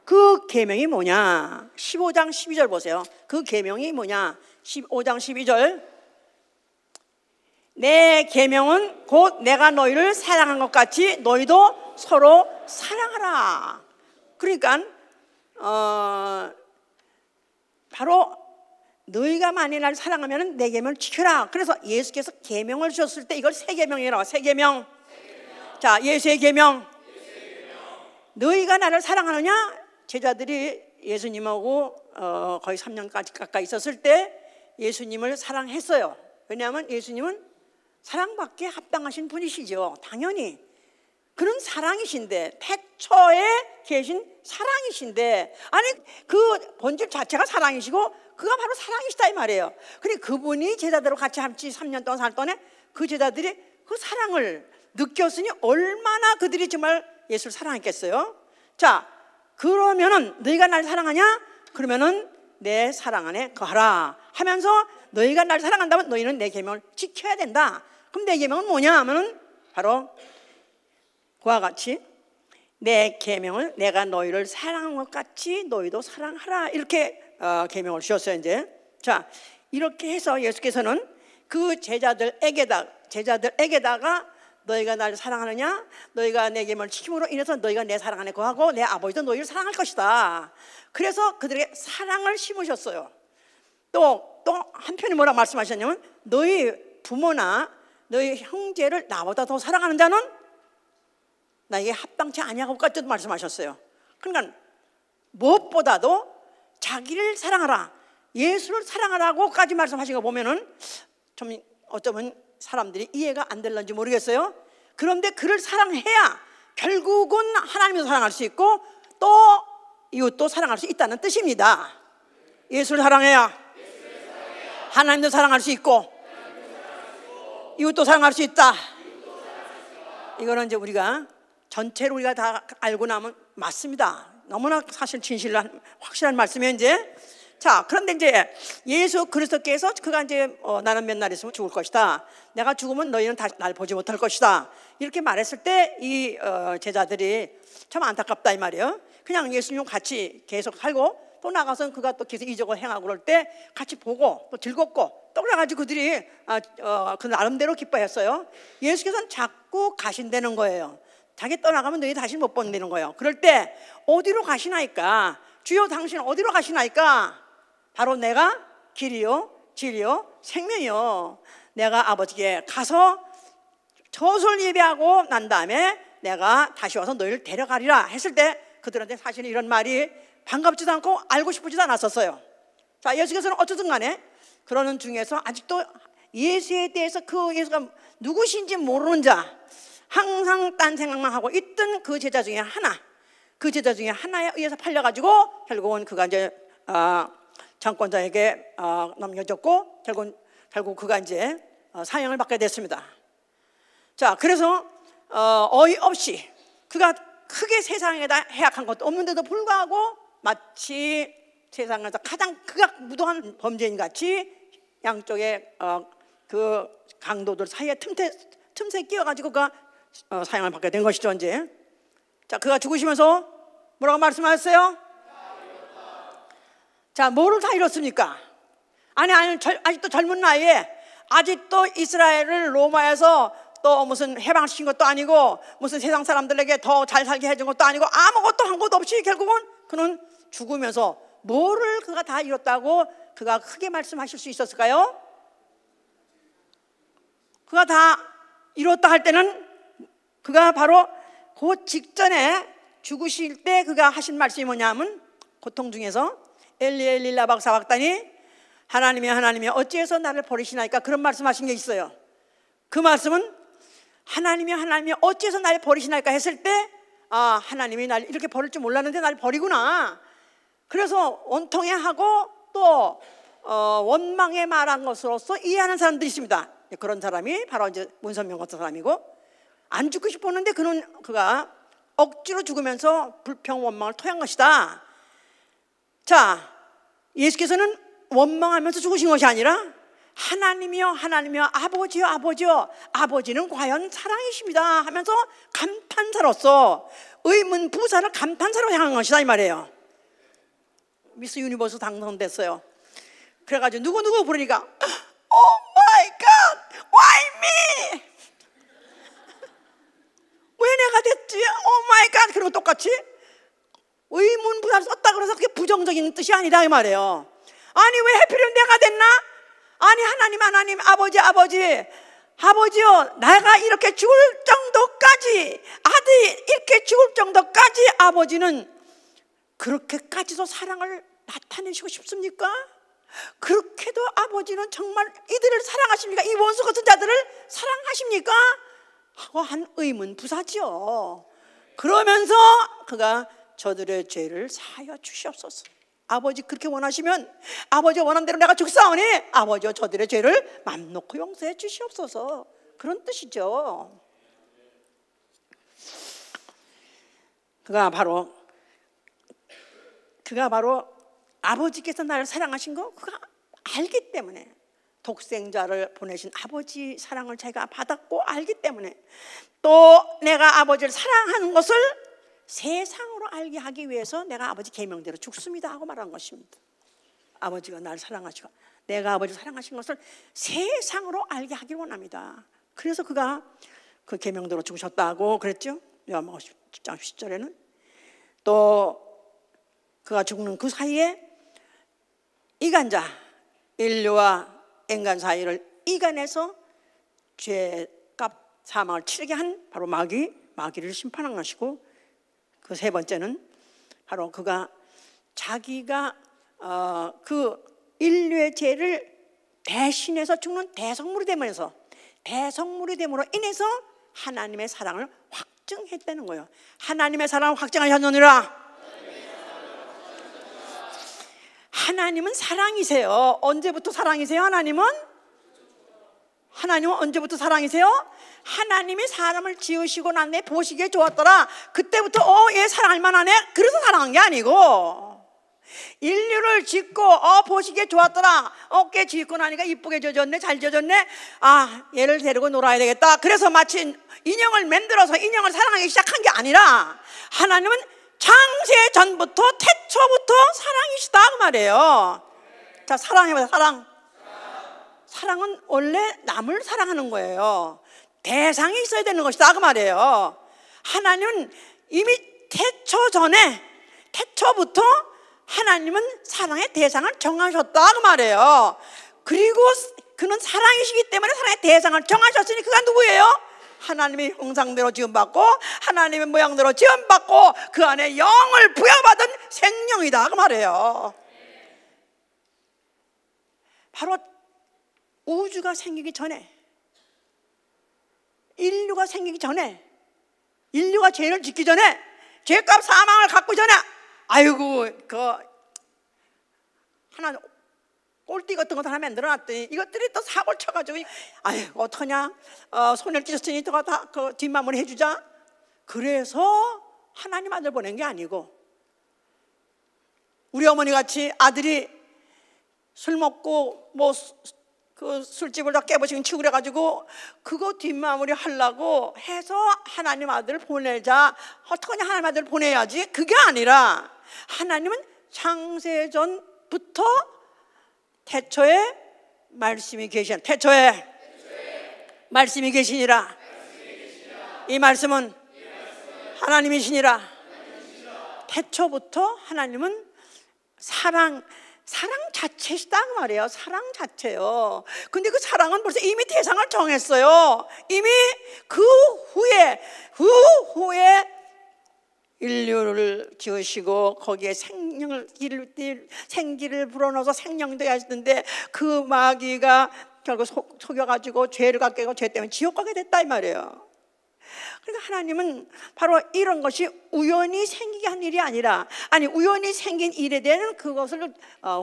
그 계명이 뭐냐? 15장 12절 보세요. 그 계명이 뭐냐? 15장 12절 내 계명은 곧 내가 너희를 사랑한 것 같이 너희도 서로 사랑하라. 그러니까 바로 너희가 만일 나를 사랑하면 내 계명을 지켜라. 그래서 예수께서 계명을 주셨을 때 이걸 세 계명이라고. 세 계명. 자, 예수의 계명. 너희가 나를 사랑하느냐? 제자들이 예수님하고 거의 3년까지 가까이 있었을 때 예수님을 사랑했어요. 왜냐하면 예수님은 사랑받기에 합당하신 분이시죠. 당연히 그런 사랑이신데, 태초에 계신 사랑이신데, 아니 그 본질 자체가 사랑이시고 그가 바로 사랑이시다 이 말이에요. 그러니까 그분이 제자들과 같이 3년 동안 살 동안에 그 제자들이 그 사랑을 느꼈으니 얼마나 그들이 정말 예수를 사랑했겠어요. 자, 그러면은 너희가 날 사랑하냐? 그러면은 내 사랑 안에 거하라 하면서 너희가 날 사랑한다면 너희는 내 계명을 지켜야 된다. 그럼 내 계명은 뭐냐 하면은 바로 그와 같이 내 계명을 내가 너희를 사랑한 것 같이 너희도 사랑하라. 이렇게 계명을 주셨어요 이제. 자, 이렇게 해서 예수께서는 그 제자들에게다가 너희가 나를 사랑하느냐? 너희가 내게 뭘 시킴으로 인해서 너희가 내 사랑 안에 거하고 내 아버지도 너희를 사랑할 것이다. 그래서 그들에게 사랑을 심으셨어요. 또 한편이 뭐라고 말씀하셨냐면 너희 부모나 너희 형제를 나보다 더 사랑하는 자는 나에게 합당치 아니하고까지도 말씀하셨어요. 그러니까 무엇보다도 자기를 사랑하라, 예수를 사랑하라고까지 말씀하신 거 보면은 좀 어쩌면 사람들이 이해가 안 될런지 모르겠어요. 그런데 그를 사랑해야 결국은 하나님도 사랑할 수 있고 또 이웃도 사랑할 수 있다는 뜻입니다. 예수를 사랑해야 하나님도 사랑할 수 있고 이웃도 사랑할 수 있다. 이거는 이제 우리가 전체로 우리가 다 알고 나면 맞습니다. 너무나 사실 진실한 확실한 말씀이에요. 이제 자, 그런데 이제 예수 그리스도께서 그가 이제 나는 몇 날 있으면 죽을 것이다. 내가 죽으면 너희는 다시 날 보지 못할 것이다. 이렇게 말했을 때 이 제자들이 참 안타깝다 이 말이에요. 그냥 예수님 같이 계속 살고 또 나가서 그가 또 계속 이적을 행하고 그럴 때 같이 보고 또 즐겁고 또 그래가지고 그들이 그 나름대로 기뻐했어요. 예수께서는 자꾸 가신다는 거예요. 자기 떠나가면 너희 다시 못 본다는 거예요. 그럴 때 어디로 가시나이까? 주여 당신은 어디로 가시나이까? 바로 내가 길이요 진리요 생명이요. 내가 아버지께 가서 젖을 예배하고 난 다음에 내가 다시 와서 너희를 데려가리라 했을 때 그들한테 사실은 이런 말이 반갑지도 않고 알고 싶지도 않았었어요. 자, 예수께서는 어쨌든 간에 그러는 중에서 아직도 예수에 대해서 그 예수가 누구신지 모르는 자, 항상 딴 생각만 하고 있던 그 제자 중에 하나에 의해서 팔려가지고 결국은 그가 이제 정권자에게 넘겨졌고 결국 그가 이제 사형을 받게 됐습니다. 자, 그래서 어이없이 그가 크게 세상에다 해악한 것도 없는데도 불구하고 마치 세상에서 가장 극악무도한 범죄인 같이 양쪽에 그 강도들 사이에 틈새 끼어가지고 그가 사형을 받게 된 것이죠. 이제 자, 그가 죽으시면서 뭐라고 말씀하셨어요? 자, 뭐를 다 잃었습니까? 아니 아직도 젊은 나이에 아직도 이스라엘을 로마에서 또 무슨 해방시킨 것도 아니고 무슨 세상 사람들에게 더 잘 살게 해준 것도 아니고 아무것도 한 것도 없이 결국은 그는 죽으면서 뭐를 그가 다 잃었다고 그가 크게 말씀하실 수 있었을까요? 그가 다 잃었다 할 때는 그가 바로 그 직전에 죽으실 때 그가 하신 말씀이 뭐냐면 고통 중에서 엘리 엘리 라박 사박다니 하나님이 어찌해서 나를 버리시나이까 그런 말씀하신 게 있어요. 그 말씀은 하나님이 어찌해서 나를 버리시나이까 했을 때 하나님이 날 이렇게 버릴 줄 몰랐는데 날 버리구나. 그래서 원통해하고 또 원망에 말한 것으로서 이해하는 사람들이 있습니다. 그런 사람이 바로 이제 문선명 같은 사람이고 안 죽고 싶었는데 그가 억지로 죽으면서 불평 원망을 토한 것이다. 자, 예수께서는 원망하면서 죽으신 것이 아니라 하나님이여 아버지여 아버지는 과연 사랑이십니다 하면서 감탄사로서 의문부사를 감탄사로 향한 것이다 이 말이에요. 미스 유니버스 당선됐어요. 그래가지고 누구 부르니까 Oh my God, why me? 왜 내가 됐지? Oh my God. 그리고 똑같이 의문부사를 썼다 그래서 그게 부정적인 뜻이 아니다 이 말이에요. 아니 왜 하필이면 내가 됐나? 아니 하나님 아버지요 내가 이렇게 죽을 정도까지 아들이 이렇게 죽을 정도까지 아버지는 그렇게까지도 사랑을 나타내시고 싶습니까? 그렇게도 아버지는 정말 이들을 사랑하십니까? 이 원수 같은 자들을 사랑하십니까? 하고 한 의문부사죠. 그러면서 그가 저들의 죄를 사하여 주시옵소서. 아버지 그렇게 원하시면 아버지 원하는 대로 내가 죽사오니 아버지여 저들의 죄를 맘 놓고 용서해 주시옵소서. 그런 뜻이죠. 그가 바로 아버지께서 나를 사랑하신 거 그가 알기 때문에 독생자를 보내신 아버지 사랑을 제가 받았고 알기 때문에 또 내가 아버지를 사랑하는 것을 세상으로 알게 하기 위해서 내가 아버지 계명대로 죽습니다 하고 말한 것입니다. 아버지가 나를 사랑하시고 내가 아버지를 사랑하신 것을 세상으로 알게 하기를 원합니다. 그래서 그가 그 계명대로 죽으셨다고 그랬죠. 요한복음 10장 10절에는. 또 그가 죽는 그 사이에 이간자, 인류와 인간 사이를 이간해서 죄값 사망을 치르게 한 바로 마귀를 심판한 것이고, 그 세 번째는 바로 그가 자기가 그 인류의 죄를 대신해서 죽는 대성물이 됨으로 인해서 하나님의 사랑을 확증했다는 거예요. 하나님의 사랑을 확증하셨느니라. 하나님은 사랑이세요. 언제부터 사랑이세요? 하나님은 언제부터 사랑이세요? 하나님이 사람을 지으시고 난 뒤에 보시기에 좋았더라. 그때부터 얘 사랑할 만하네. 그래서 사랑한 게 아니고, 인류를 짓고 보시기에 좋았더라. 깨 짓고 나니까 이쁘게 져졌네, 잘 져졌네. 얘를 데리고 놀아야 되겠다. 그래서 마치 인형을 만들어서 인형을 사랑하기 시작한 게 아니라, 하나님은 창세 전부터 태초부터 사랑이시다 그 말이에요. 자, 사랑해봐요. 사랑은 원래 남을 사랑하는 거예요. 대상이 있어야 되는 것이다 그 말이에요. 하나님은 이미 태초부터 하나님은 사랑의 대상을 정하셨다 그 말이에요. 그리고 그는 사랑이시기 때문에 사랑의 대상을 정하셨으니 그가 누구예요? 하나님의 형상대로 지음받고 하나님의 모양대로 지음받고 그 안에 영을 부여받은 생명이다 그 말이에요. 바로 우주가 생기기 전에, 인류가 생기기 전에, 인류가 죄를 짓기 전에, 죄값 사망을 갖고 전에, 아이고 하나 꼴띠 같은 것도 하나 만들어놨더니 이것들이 또 사고를 쳐가지고 어떡하냐, 손을 찢었으니 다 그 뒷마무리 해주자. 그래서 하나님 아들 보낸 게 아니고, 우리 어머니 같이 아들이 술 먹고 그 술집을 다 깨부시고 치고 그래가지고 그거 뒷마무리 하려고 해서 하나님 아들을 보내자. 어떡하냐, 하나님 아들을 보내야지. 그게 아니라 하나님은 창세전부터 태초에 말씀이 계신, 태초에 말씀이 계시니라. 이 말씀은 하나님이시니라. 태초부터 하나님은 사랑 자체시다 그 말이에요. 사랑 자체요. 근데 그 사랑은 벌써 이미 대상을 정했어요. 이미 그 후에 인류를 지으시고 거기에 생기를 불어넣어서 생명되게 하시는데, 그 마귀가 결국 속여가지고 죄를 갖게 하고 죄 때문에 지옥 가게 됐다 이 말이에요. 그러니까 하나님은 바로 이런 것이 우연히 생기게 한 일이 아니라, 우연히 생긴 일에 대한 그것을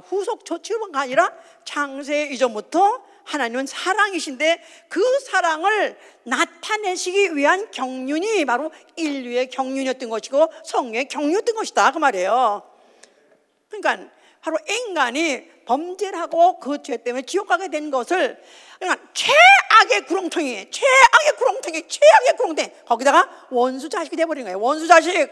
후속 조치가 아니라 창세 이전부터 하나님은 사랑이신데, 그 사랑을 나타내시기 위한 경륜이 바로 인류의 경륜이었던 것이고 성령의 경륜이었던 것이다 그 말이에요. 그러니까 바로 인간이 범죄를 하고 그 죄 때문에 지옥 가게 된 것을, 그러니까 최악의 구렁텅이 거기다가 원수 자식이 돼버린 거예요. 원수 자식,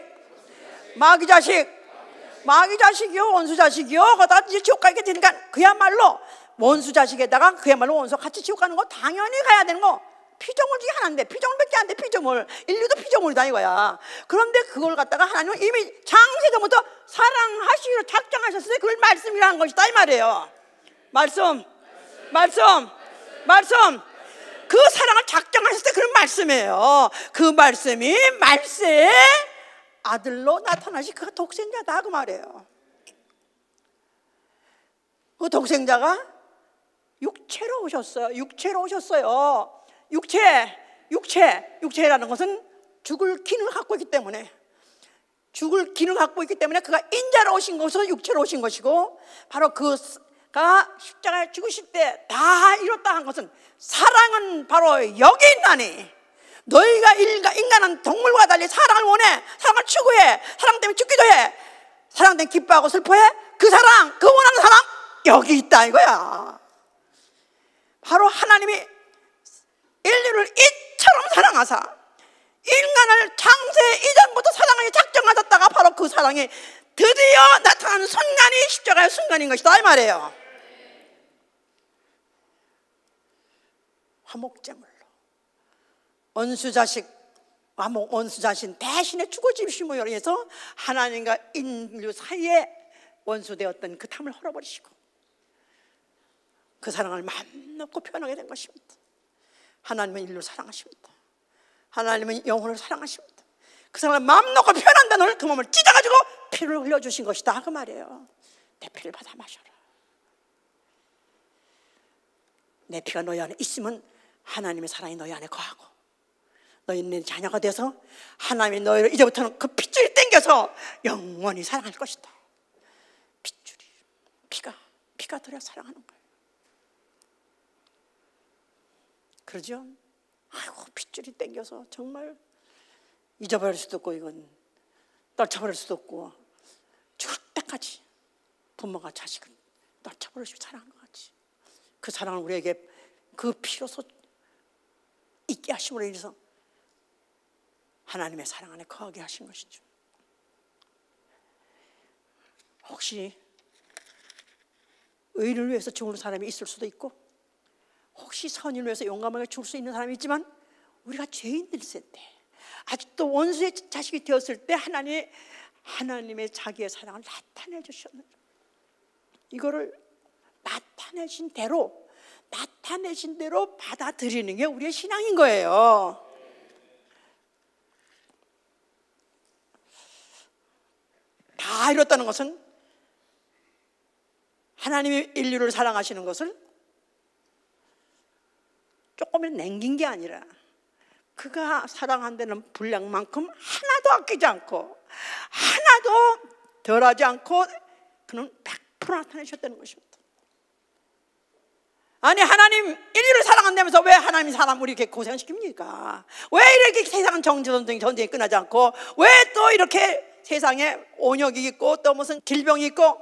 마귀 자식이요, 원수 자식이요. 거기다 이제 지옥 가게 되니까 그야말로 원수 자식에다가 그야말로 원수 같이 지옥 가는 거 당연히 가야 되는 거. 피조물 중에 하나인데, 피조물밖에 안 돼. 피조물, 인류도 피조물이다 이거야. 그런데 그걸 갖다가 하나님은 이미 창세전부터 사랑하시기로 작정하셨어요. 그걸 말씀이라는 것이다 이 말이에요. 말씀. 그 사랑을 작정하셨을 때 그런 말씀이에요. 그 말씀이 말세의 아들로 나타나시, 그가 독생자다 그 말이에요. 그 독생자가 육체로 오셨어요. 육체라는 것은 죽을 기능을 갖고 있기 때문에, 그가 인자로 오신 것은 육체로 오신 것이고, 바로 그가 십자가에 죽으실 때 다 이뤘다 한 것은, 사랑은 바로 여기 있나니 너희가 인간은 동물과 달리 사랑을 원해, 사랑을 추구해, 사랑 때문에 죽기도 해, 사랑 때문에 기뻐하고 슬퍼해. 그 사랑, 그 원하는 사랑 여기 있다 이거야. 바로 하나님이 인류를 이처럼 사랑하사 인간을 창세 이전부터 사랑하기 작정하셨다가 바로 그 사랑이 드디어 나타나는 순간이 십자가의 순간인 것이다 이 말이에요. 화목제물로 원수 자신 대신에 죽어주심으로 해서 하나님과 인류 사이에 원수되었던 그 탐을 헐어버리시고 그 사랑을 마음 놓고 표현하게 된 것입니다. 하나님은 인류를 사랑하십니다. 하나님은 영혼을 사랑하십니다. 그 사랑을 마음 놓고 표현한다는 그 몸을 찢어가지고 피를 흘려주신 것이다 그 말이에요. 내 피를 받아 마셔라. 내 피가 너희 안에 있으면 하나님의 사랑이 너희 안에 거하고 너희는 내 자녀가 돼서 하나님이 너희를 이제부터는 그 핏줄이 땡겨서 영원히 사랑할 것이다. 핏줄이 피가 들여 사랑하는 거예요. 그러죠? 아이고 핏줄이 땡겨서 정말 잊어버릴 수도 없고 이건 떨쳐버릴 수도 없고 죽을 때까지 부모가 자식을 떨쳐버리시고 사랑한 것 같이 그 사랑을 우리에게 그 피로서 있게 하심으로 인해서 하나님의 사랑 안에 거하게 하신 것이죠. 혹시 의를 위해서 죽는 사람이 있을 수도 있고 혹시 선인을 위해서 용감하게 죽을 수 있는 사람이 있지만 우리가 죄인들일 때 아직도 원수의 자식이 되었을 때 하나님의 자기의 사랑을 나타내 주셨는 이거를 나타내신 대로 받아들이는 게 우리의 신앙인 거예요. 다 이뤘다는 것은 하나님이 인류를 사랑하시는 것을 조금이라도 남긴 게 아니라 그가 사랑한다는 분량만큼 하나도 아끼지 않고 하나도 덜하지 않고 그는 100% 나타내셨다는 것입니다. 아니 하나님 인류를 사랑한다면서 왜 하나님 사람 우리 이렇게 고생시킵니까? 왜 이렇게 세상 전쟁이 끝나지 않고 왜 또 이렇게 세상에 온역이 있고 또 무슨 질병이 있고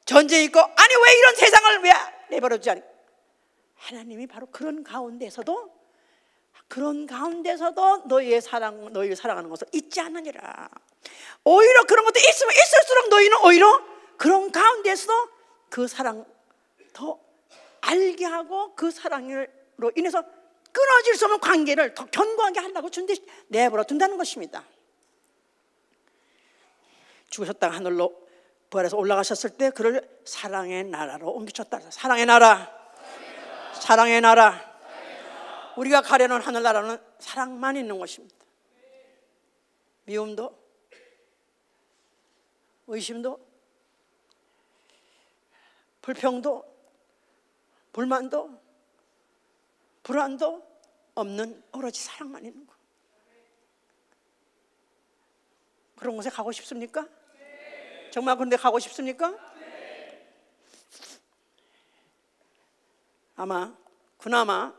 전쟁이 있고 아니 왜 이런 세상을 왜 내버려두지 않을까? 하나님이 바로 그런 가운데서도 너희를 사랑하는 것을 잊지 않느니라. 오히려 그런 것도 있으면 있을수록 너희는 오히려 그런 가운데서도 그 사랑 더 알게 하고 그 사랑으로 인해서 끊어질 수 없는 관계를 더 견고하게 하려고 내버려 둔다는 것입니다. 죽으셨다가 하늘로 부활해서 올라가셨을 때 그를 사랑의 나라로 옮기셨다. 사랑의 나라. 우리가 가려는 하늘나라는 사랑만 있는 것입니다. 미움도 의심도 불평도 불만도 불안도 없는 오로지 사랑만 있는 것. 그런 곳에 가고 싶습니까? 정말 그런 데 가고 싶습니까? 그나마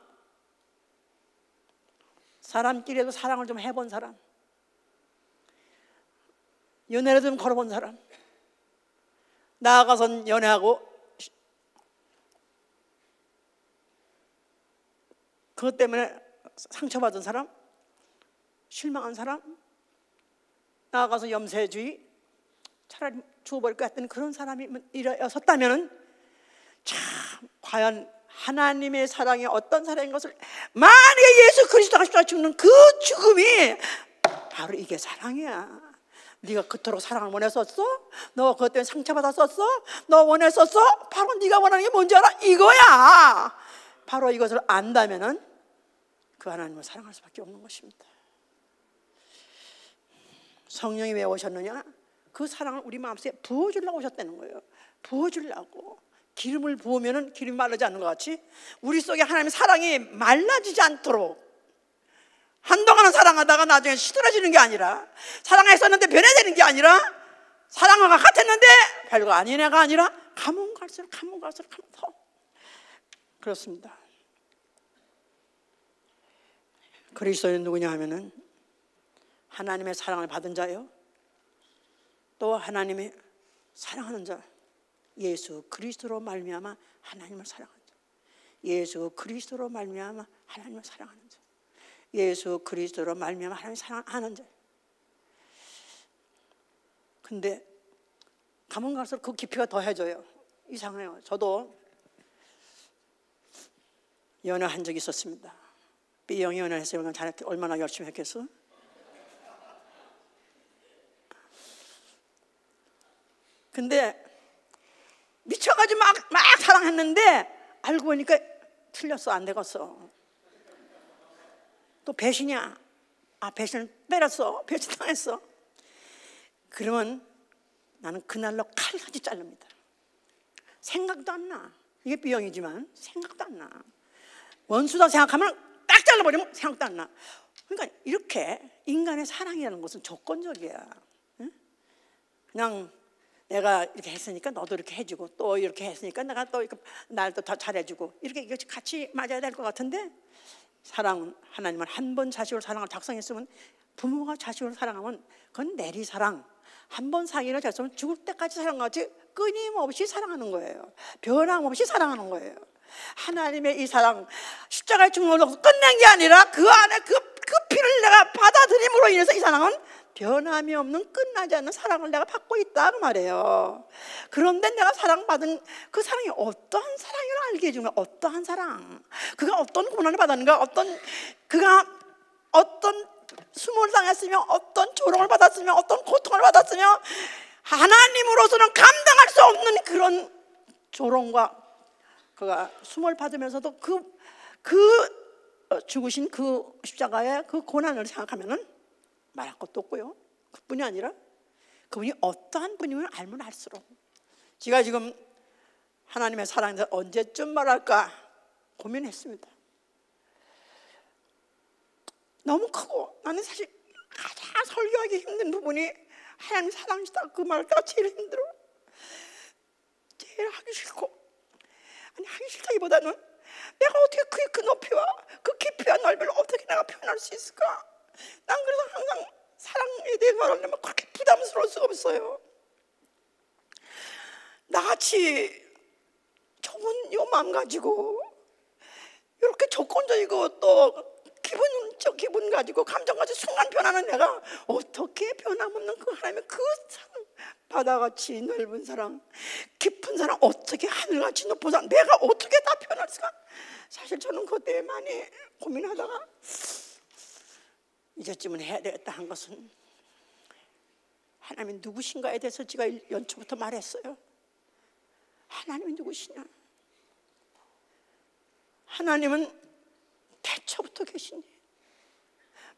사람끼리도 사랑을 좀 해본 사람, 연애를 좀 걸어본 사람, 나아가선 연애하고 그것 때문에 상처받은 사람, 실망한 사람, 나아가서 염세주의, 차라리 죽어버릴 것 같은 그런 사람이 일어섰다면 참 과연 하나님의 사랑이 어떤 사랑인 것을 만약에 예수 그리스도가 십자가에 죽는 그 죽음이 바로 이게 사랑이야. 네가 그토록 사랑을 원했었어? 너 그것 때문에 상처받았었어? 너 원했었어? 바로 네가 원하는 게 뭔지 알아? 이거야. 바로 이것을 안다면은 그 하나님을 사랑할 수밖에 없는 것입니다. 성령이 왜 오셨느냐? 그 사랑을 우리 마음속에 부어주려고 오셨다는 거예요. 부어주려고. 기름을 부으면 기름이 마르지 않는 것 같이 우리 속에 하나님의 사랑이 말라지지 않도록, 한동안은 사랑하다가 나중에 시들어지는 게 아니라, 사랑했었는데 변해되는 게 아니라, 사랑과 같았는데 별거 아닌 애가 아니라 가면 갈수록 더 그렇습니다. 그리스도는 누구냐 하면은 하나님의 사랑을 받은 자요, 또 하나님의 사랑하는 자, 예수 그리스도로 말미암아 하나님을 사랑하는 자, 예수 그리스도로 말미암아 하나님을 사랑하는 자, 예수 그리스도로 말미암아 하나님을 사랑하는 자. 근데 가면 갈수록 그 깊이가 더해져요. 이상해요. 저도 연애한 적이 있었습니다. B형이 연애했어요. 얼마나 열심히 했겠어? 근데 미쳐가지고 막 사랑했는데 알고 보니까 틀렸어. 안 되겠어. 또 배신이야. 배신을 때렸어. 배신당했어. 그러면 나는 그날로 칼같이 자릅니다. 생각도 안 나. 이게 B형이지만 생각도 안 나. 원수다 생각하면 딱 잘라버리면 생각도 안 나. 그러니까 이렇게 인간의 사랑이라는 것은 조건적이야. 응? 그냥 내가 이렇게 했으니까 너도 이렇게 해주고, 또 이렇게 했으니까 내가 또 날도 더 잘해주고, 이렇게 같이 맞아야 될 것 같은데, 사랑은, 하나님은 한 번 자식을 사랑을 작성했으면, 부모가 자식을 사랑하면 그건 내리사랑. 한 번 사귀는 자식은 죽을 때까지 사랑하지 끊임없이 사랑하는 거예요. 변함없이 사랑하는 거예요. 하나님의 이 사랑, 십자가의 죽음으로 끝낸 게 아니라 그 안에 그 피를 내가 받아들임으로 인해서 이 사랑은 변함이 없는 끝나지 않는 사랑을 내가 받고 있다 그 말이에요. 그런데 내가 사랑받은 그 사랑이 어떠한 사랑을 알게 해주면, 어떠한 사랑, 그가 어떤 고난을 받았는가, 그가 어떤 수모를 당했으며, 어떤 조롱을 받았으며, 어떤 고통을 받았으며, 하나님으로서는 감당할 수 없는 그런 조롱과 그가 수모를 받으면서도 죽으신 그 십자가의 그 고난을 생각하면은 말할 것도 없고요. 그뿐이 아니라 그분이 어떠한 분임을 알면 알수록, 제가 지금 하나님의 사랑에 대해서 언제쯤 말할까 고민했습니다. 너무 크고, 나는 사실 가장 설교하기 힘든 부분이 하나님 사랑이시다 그 말을 때가 제일 힘들어. 제일 하기 싫고, 아니 하기 싫다기보다는 내가 어떻게 그 높이와 그 깊이와 넓이를 어떻게 내가 표현할 수 있을까? 난 그래서 항상 사랑에 대해 말하려면 그렇게 부담스러울 수가 없어요. 나같이 좁은 요 마음 가지고 이렇게 조건적이고 또 기분 가지고 감정 가지고 순간 변하는 내가 어떻게 변함없는 그 하나님의 그 사랑, 바다같이 넓은 사랑, 깊은 사랑, 어떻게 하늘같이 높은 사랑, 내가 어떻게 다 표현할 수가? 사실 저는 그때 많이 고민하다가 이제쯤은 해야 되겠다 한 것은, 하나님이 누구신가에 대해서 제가 연초부터 말했어요. 하나님이 누구시냐? 하나님은 태초부터 계시니,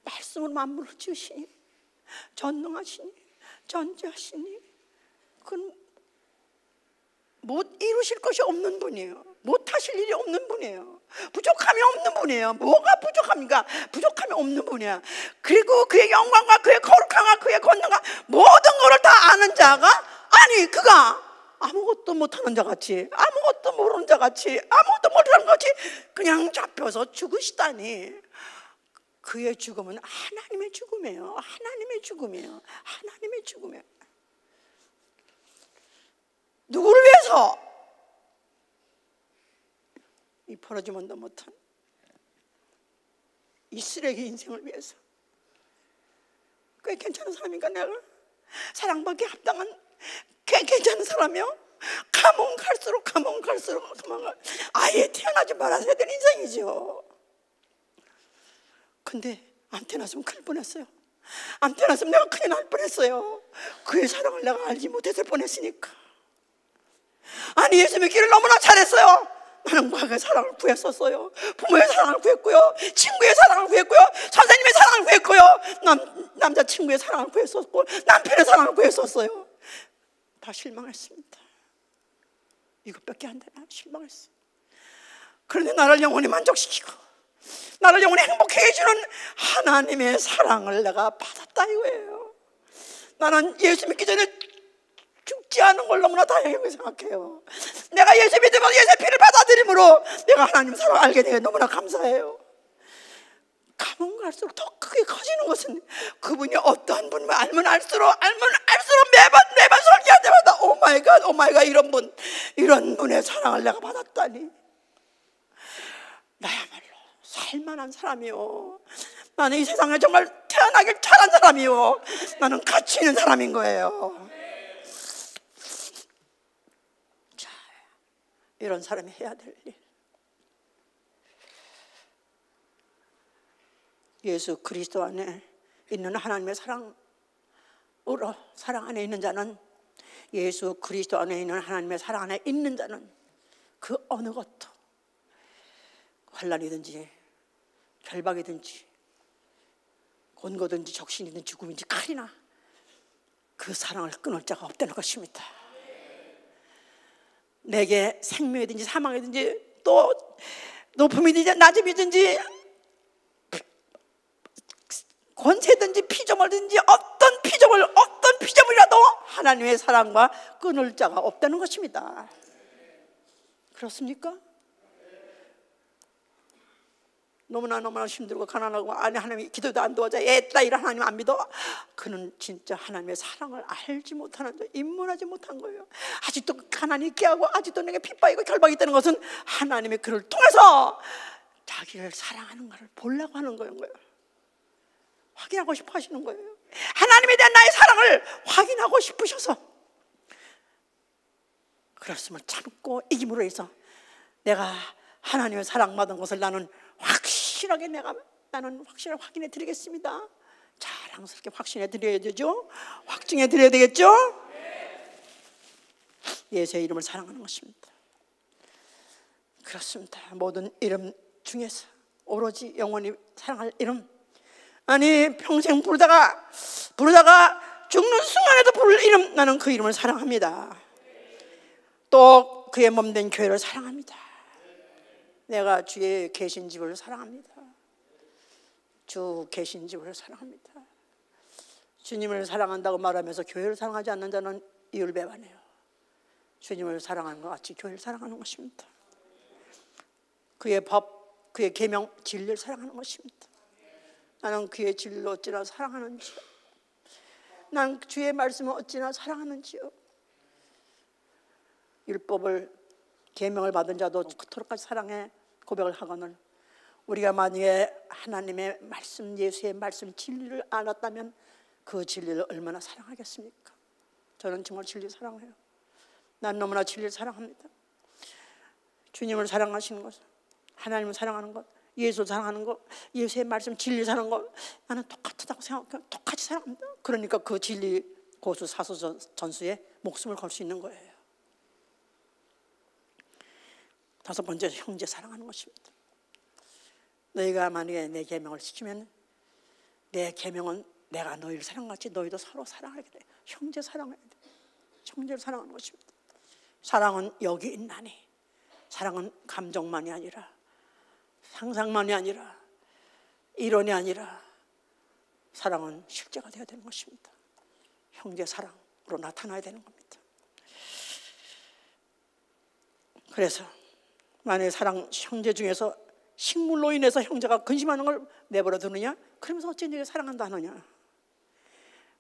말씀으로 만물을 지으시니, 전능하시니, 전지하시니, 그건 못 이루실 것이 없는 분이에요. 못 하실 일이 없는 분이에요. 부족함이 없는 분이에요. 뭐가 부족합니까? 부족함이 없는 분이야. 그리고 그의 영광과 그의 거룩함과 그의 권능과 모든 것을 다 아는 자가, 아니 그가 아무것도 못하는 자같이, 아무것도 모르는 자같이, 아무것도 못하는 것 같이 그냥 잡혀서 죽으시다니, 그의 죽음은 하나님의 죽음이에요. 하나님의 죽음이에요. 하나님의 죽음이에요. 누구를 위해서? 이 벌어지면도 못한 이 쓰레기 인생을 위해서. 꽤 괜찮은 사람인가 내가? 사랑받기에 합당한 꽤 괜찮은 사람이요? 가면 갈수록 아예 태어나지 말았어야 되는 인생이죠. 근데 안 태어났으면 큰일 뻔했어요. 안 태어났으면 내가 큰일 날 뻔했어요. 그의 사랑을 내가 알지 못했을 뻔했으니까. 아니 예수 믿기를 너무나 잘했어요. 나는 과거의 사랑을 구했었어요. 부모의 사랑을 구했고요, 친구의 사랑을 구했고요, 선생님의 사랑을 구했고요, 남자친구의 사랑을 구했었고, 남편의 사랑을 구했었어요. 다 실망했습니다. 이것밖에 안 되나? 실망했어. 그런데 나를 영원히 만족시키고 나를 영원히 행복해 해주는 하나님의 사랑을 내가 받았다 이거예요. 나는 예수 믿기 전에 죽지 않은 걸 너무나 다행하게 생각해요. 내가 예수 믿으면서 예수의 피를 받아들임으로 내가 하나님 사랑을 알게 되게 너무나 감사해요. 가면 갈수록 더 크게 커지는 것은 그분이 어떠한 분을 알면 알수록 매번 설교할 때마다 오마이갓 이런 분의 사랑을 내가 받았다니, 나야말로 살만한 사람이요, 나는 이 세상에 정말 태어나길 잘한 사람이요, 나는 가치 있는 사람인 거예요. 자, 이런 사람이 해야 될 일. 예수 그리스도 안에 있는 하나님의 사랑으로, 사랑 안에 있는 자는, 예수 그리스도 안에 있는 하나님의 사랑 안에 있는 자는 그 어느 것도 환난이든지 결박이든지 곤고든지 적신이든지 죽음인지 칼이나 그 사랑을 끊을 자가 없다는 것입니다. 내게 생명이든지 사망이든지 또 높음이든지 낮음이든지 권세든지 피조물든지 어떤 피조물이라도 하나님의 사랑과 끊을 자가 없다는 것입니다. 그렇습니까? 너무나 힘들고 가난하고 아니 하나님이 기도도 안 도와줘 애따 이런 하나님 안 믿어? 그는 진짜 하나님의 사랑을 알지 못하는, 입문하지 못한 거예요. 아직도 가난이 있게 하고 아직도 내게 핍박이고 결박이 있다는 것은 하나님의 그를 통해서 자기를 사랑하는 것을 보려고 하는 거예요. 확인하고 싶어 하시는 거예요. 하나님에 대한 나의 사랑을 확인하고 싶으셔서 그렇음을 참고 이김으로 해서 내가 하나님의 사랑받은 것을 나는 확실하게 나는 확실하게 확인해 드리겠습니다. 자랑스럽게 확신해 드려야 되죠. 확증해 드려야 되겠죠. 예수의 이름을 사랑하는 것입니다. 그렇습니다. 모든 이름 중에서 오로지 영원히 사랑할 이름, 아니 평생 부르다가 죽는 순간에도 부를 이름, 나는 그 이름을 사랑합니다. 또 그의 몸된 교회를 사랑합니다. 내가 주의 계신 집을 사랑합니다. 주 계신 집을 사랑합니다. 주님을 사랑한다고 말하면서 교회를 사랑하지 않는 자는 이율배반해요. 주님을 사랑하는 것 같이 교회를 사랑하는 것입니다. 그의 법, 그의 계명, 진리를 사랑하는 것입니다. 나는 그의 진리를 어찌나 사랑하는지요. 난 주의 말씀을 어찌나 사랑하는지요. 율법을 계명을 받은 자도 그토록까지 사랑해 고백을 하거늘 우리가 만약에 하나님의 말씀, 예수의 말씀, 진리를 알았다면 그 진리를 얼마나 사랑하겠습니까? 저는 정말 진리를 사랑해요. 난 너무나 진리를 사랑합니다. 주님을 사랑하시는 것, 하나님을 사랑하는 것, 예수를 사랑하는 것, 예수의 말씀, 진리를 사랑하는 것, 나는 똑같다고 생각해요. 똑같이 사랑합니다. 그러니까 그 진리 고수 사수 전수에 목숨을 걸 수 있는 거예요. 다섯 번째, 형제 사랑하는 것입니다. 너희가 만약에 내 계명을 지키면 내 계명은 내가 너희를 사랑같이 너희도 서로 사랑하게 돼. 형제 사랑해야 돼. 형제를 사랑하는 것입니다. 사랑은 여기 있나니, 사랑은 감정만이 아니라 상상만이 아니라 이론이 아니라 사랑은 실제가 되어야 되는 것입니다. 형제 사랑으로 나타나야 되는 겁니다. 그래서 만약에 사랑, 형제 중에서 식물로 인해서 형제가 근심하는 걸 내버려 두느냐? 그러면서 어찌 너희를 사랑한다 하느냐?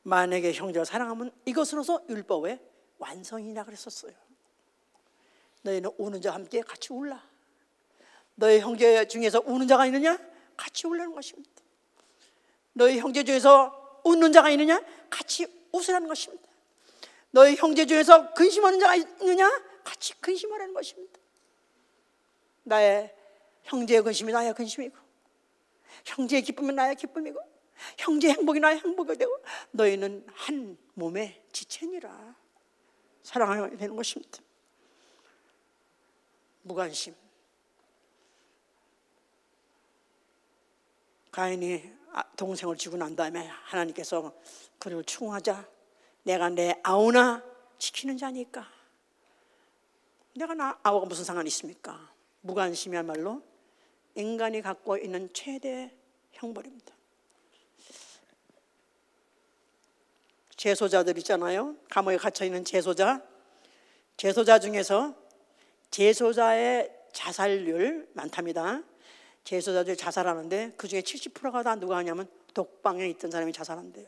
만약에 형제를 사랑하면 이것으로서 율법의 완성이냐 그랬었어요. 너희는 우는 자와 함께 같이 울라. 너희 형제 중에서 우는 자가 있느냐? 같이 울라는 것입니다. 너희 형제 중에서 웃는 자가 있느냐? 같이 웃으라는 것입니다. 너희 형제 중에서 근심하는 자가 있느냐? 같이 근심하라는 것입니다. 나의 형제의 근심이 나의 근심이고, 형제의 기쁨이 나의 기쁨이고, 형제의 행복이 나의 행복이 되고, 너희는 한 몸의 지체니라. 사랑해야 되는 것입니다. 무관심. 가인이 동생을 죽이고 난 다음에 하나님께서 그를 충하자. 내가 내 아우나 지키는 자니까. 내가 나 아우가 무슨 상관이 있습니까? 무관심이야말로 인간이 갖고 있는 최대 형벌입니다. 재소자들 있잖아요. 감옥에 갇혀있는 재소자 중에서 재소자의 자살률 많답니다. 재소자들이 자살하는데 그 중에 70%가 다 누가 하냐면 독방에 있던 사람이 자살한대요.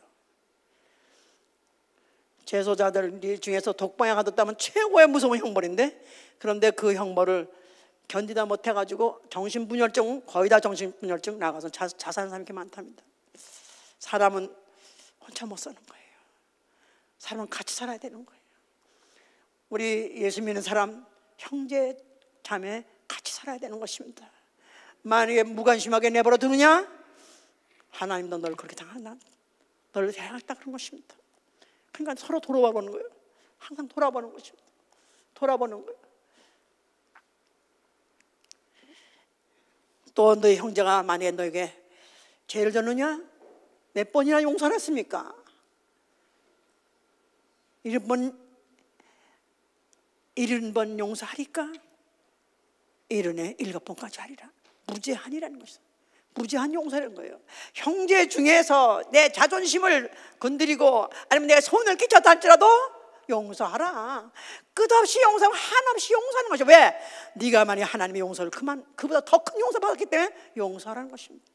재소자들 중에서 독방에 가뒀다면 최고의 무서운 형벌인데, 그런데 그 형벌을 견디다 못해가지고 정신분열증, 거의 다 정신분열증 나가서 자살하는 사람이 많답니다. 사람은 혼자 못 사는 거예요. 사람은 같이 살아야 되는 거예요. 우리 예수 믿는 사람, 형제, 자매 같이 살아야 되는 것입니다. 만약에 무관심하게 내버려 두느냐? 하나님도 널 그렇게 당한다, 널 대하겠다 그런 것입니다. 그러니까 서로 돌아보는 거예요. 항상 돌아보는 것입니다. 돌아보는 거예요. 또 너희 형제가 만약에 너에게 죄를 졌느냐? 몇 번이나 용서를 했습니까? 70번 용서하리까? 70에 7번까지 하리라. 무제한이라는 것이죠. 무제한 용서라는 거예요. 형제 중에서 내 자존심을 건드리고 아니면 내가 손을 끼쳤다 할지라도 용서하라. 끝없이 용서하고 한없이 용서하는 것이. 왜? 네가 만약 하나님의 용서를 그보다 더 큰 용서 받았기 때문에 용서하라는 것입니다.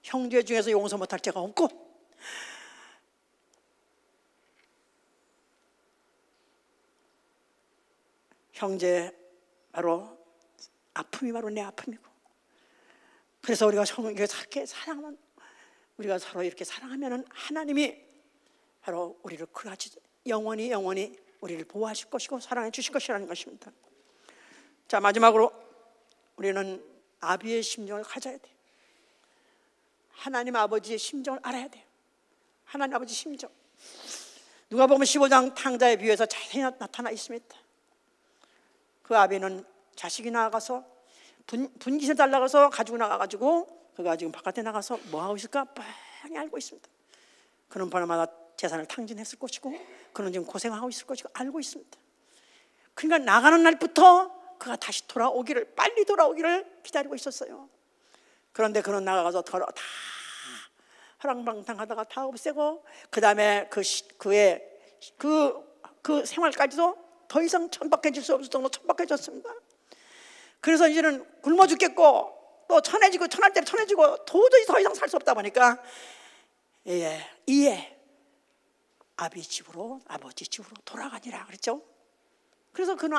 형제 중에서 용서 못할 자가 없고, 형제 바로 아픔이 바로 내 아픔이고, 그래서 우리가 이렇게 사랑하면, 우리가 서로 이렇게 사랑하면 하나님이 바로 우리를 그같이 영원히 우리를 보호하실 것이고 사랑해 주실 것이라는 것입니다. 자, 마지막으로 우리는 아비의 심정을 가져야 돼요. 하나님 아버지의 심정을 알아야 돼요. 하나님 아버지 심정. 누가복음 15장 탕자에 비유해서 자세히 나타나 있습니다. 그 아비는 자식이 나가서 분깃을 달라가서 가지고 나가가지고 그가 지금 바깥에 나가서 뭐 하고 있을까 뻔히 알고 있습니다. 그는 밤마다 재산을 탕진했을 것이고 그는 지금 고생하고 있을 것이고 알고 있습니다. 그러니까 나가는 날부터 그가 다시 빨리 돌아오기를 기다리고 있었어요. 그런데 그는 나가서 다 허랑방탕하다가 다 없애고, 그 다음에 그의 생활까지도 더 이상 천박해질 수 없을 정도로 천박해졌습니다. 그래서 이제는 굶어 죽겠고 또 천할 대로 천해지고 도저히 더 이상 살 수 없다 보니까 이에 아버지 집으로 돌아가니라 그랬죠. 그래서 그는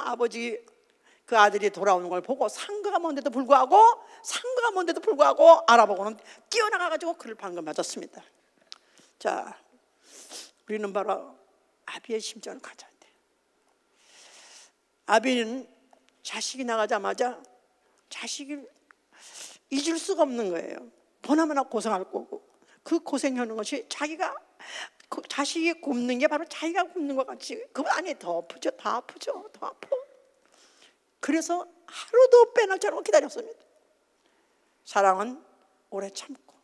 그 아들이 돌아오는 걸 보고 상가가 먼데도 불구하고 알아보고는 뛰어나가가지고 그를 방금 맞았습니다. 자, 우리는 바로 아비의 심정을 가져야 돼요. 아비는 자식이 나가자마자 자식을 잊을 수가 없는 거예요. 보나마나 고생할 거고, 그 고생하는 것이 자식이 굶는 게 바로 자기가 굶는 것 같이, 그건 아니, 더 아프죠. 더 아파. 그래서 하루도 빼놓지 않고 기다렸습니다. 사랑은 오래 참고,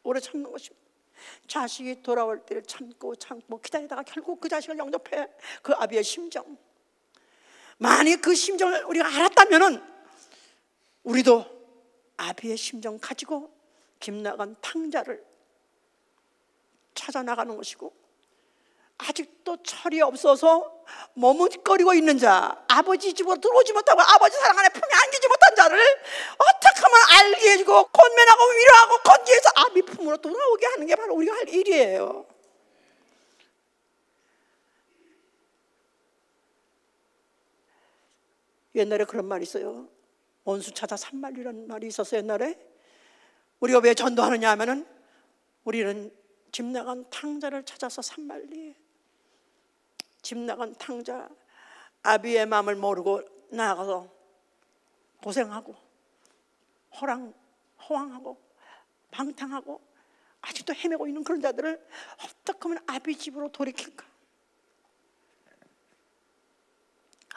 오래 참는 것입니다. 자식이 돌아올 때를 참고 기다리다가 결국 그 자식을 영접해. 그 아비의 심정, 만약 그 심정을 우리가 알았다면은 우리도 아비의 심정 가지고 김나간 탕자를 찾아 나가는 것이고, 아직도 철이 없어서 머뭇거리고 있는 자, 아버지 집으로 들어오지 못하고 아버지 사랑 안에 품에 안기지 못한 자를 어떻게 하면 알게 해주고 권면하고 위로하고 건지해서 아비 품으로 돌아오게 하는 게 바로 우리가 할 일이에요. 옛날에 그런 말이 있어요. 원수 찾아 산만리라는 말이 있었어요. 옛날에. 우리가 왜 전도하느냐 하면은 우리는 집 나간 탕자를 찾아서 산만리. 집 나간 탕자, 아비의 마음을 모르고 나가서 고생하고 호황하고 방탕하고 아직도 헤매고 있는 그런 자들을 어떻게 하면 아비 집으로 돌이킬까?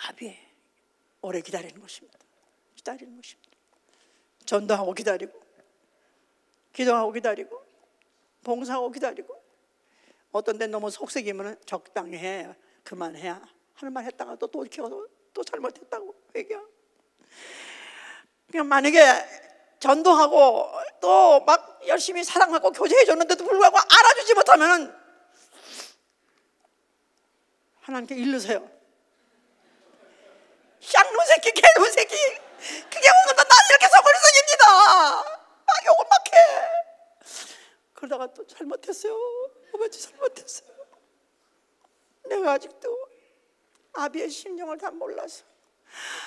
아비 오래 기다리는 것입니다. 전도하고 기다리고, 기도하고 기다리고, 봉사하고 기다리고, 어떤 데 너무 속색이면 적당히 해, 그만해 하는 말 했다가 또 돌이켜서 또 잘못했다고 얘기하고, 그냥 만약에 전도하고 또 막 열심히 사랑하고 교제해 줬는데도 불구하고 알아주지 못하면 하나님께 일르세요. 쌍놈 새끼, 개놈 새끼, 그게 오늘도 난 이렇게 속을 썩입니다. 막 욕을 막 해. 그러다가 또 잘못했어요. 아버지 잘못했어요. 내가 아직도 아비의 심정을 다 몰라서,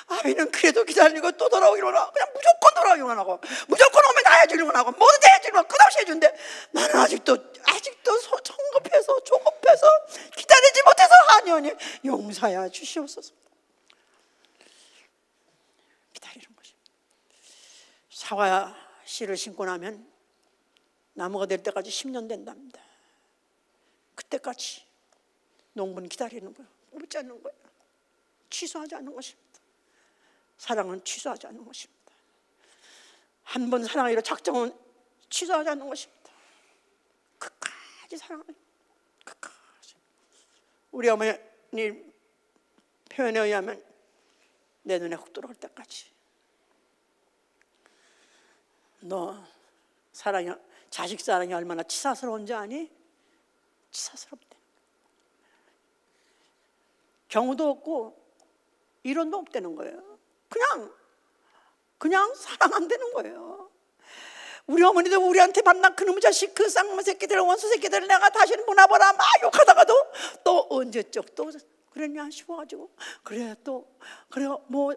아비는 그래도 기다리고 또 돌아오기로 하고, 그냥 무조건 돌아오기만 하고, 무조건 오면 다 해주기만 하고, 뭐든지 해주기만 끝없이 해준대. 나는 아직도 성급해서 조급해서 기다리지 못해서 하니 용서하여 주시옵소서. 기다리는 것입니다. 사과 씨를 심고 나면 나무가 될 때까지 10년 된답니다. 그때까지 농부는 기다리는 거예요. 묻지 않는 거예요. 취소하지 않는 것입니다. 사랑은 취소하지 않는 것입니다. 한 번 사랑하기로 작정은 취소하지 않는 것입니다. 끝까지 사랑하는, 끝까지. 우리 어머니 표현에 의하면 내 눈에 훅 들어올 때까지. 너 사랑이, 자식 사랑이 얼마나 치사스러운지 아니? 치사스럽대. 경우도 없고 이론도 없다는 거예요. 그냥 사랑한다는 거예요. 우리 어머니도 우리한테 밤낮 그놈의 자식, 그 쌍놈 새끼들, 원수 새끼들 내가 다시는 못 와보라 막 욕하다가도 또 언제적 또 그랬냐 싶어가지고 그래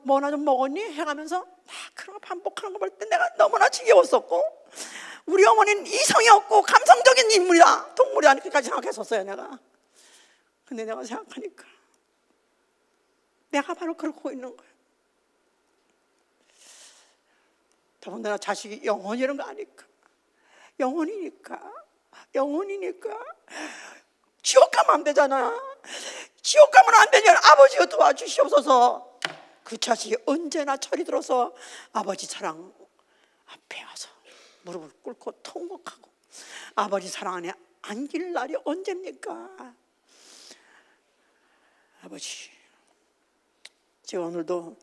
뭐나 좀 먹었니? 해가면서 그런 거 반복하는 거 볼 때 내가 너무나 지겨웠었고, 우리 어머니는 이성이 없고 감성적인 인물이다, 동물이다, 이렇게까지 생각했었어요 내가. 근데 내가 생각하니까 내가 바로 그러고 있는 거예요. 더군다나 자식이 영혼이 이런 거 아니까, 영혼이니까 지옥 가면 안 되잖아. 지옥 가면 안 되면 아버지가 도와주시옵소서. 그 자식이 언제나 철이 들어서 아버지 사랑 앞에 와서 무릎을 꿇고 통곡하고 아버지 사랑 안에 안길 날이 언제입니까? 아버지, 제가 오늘도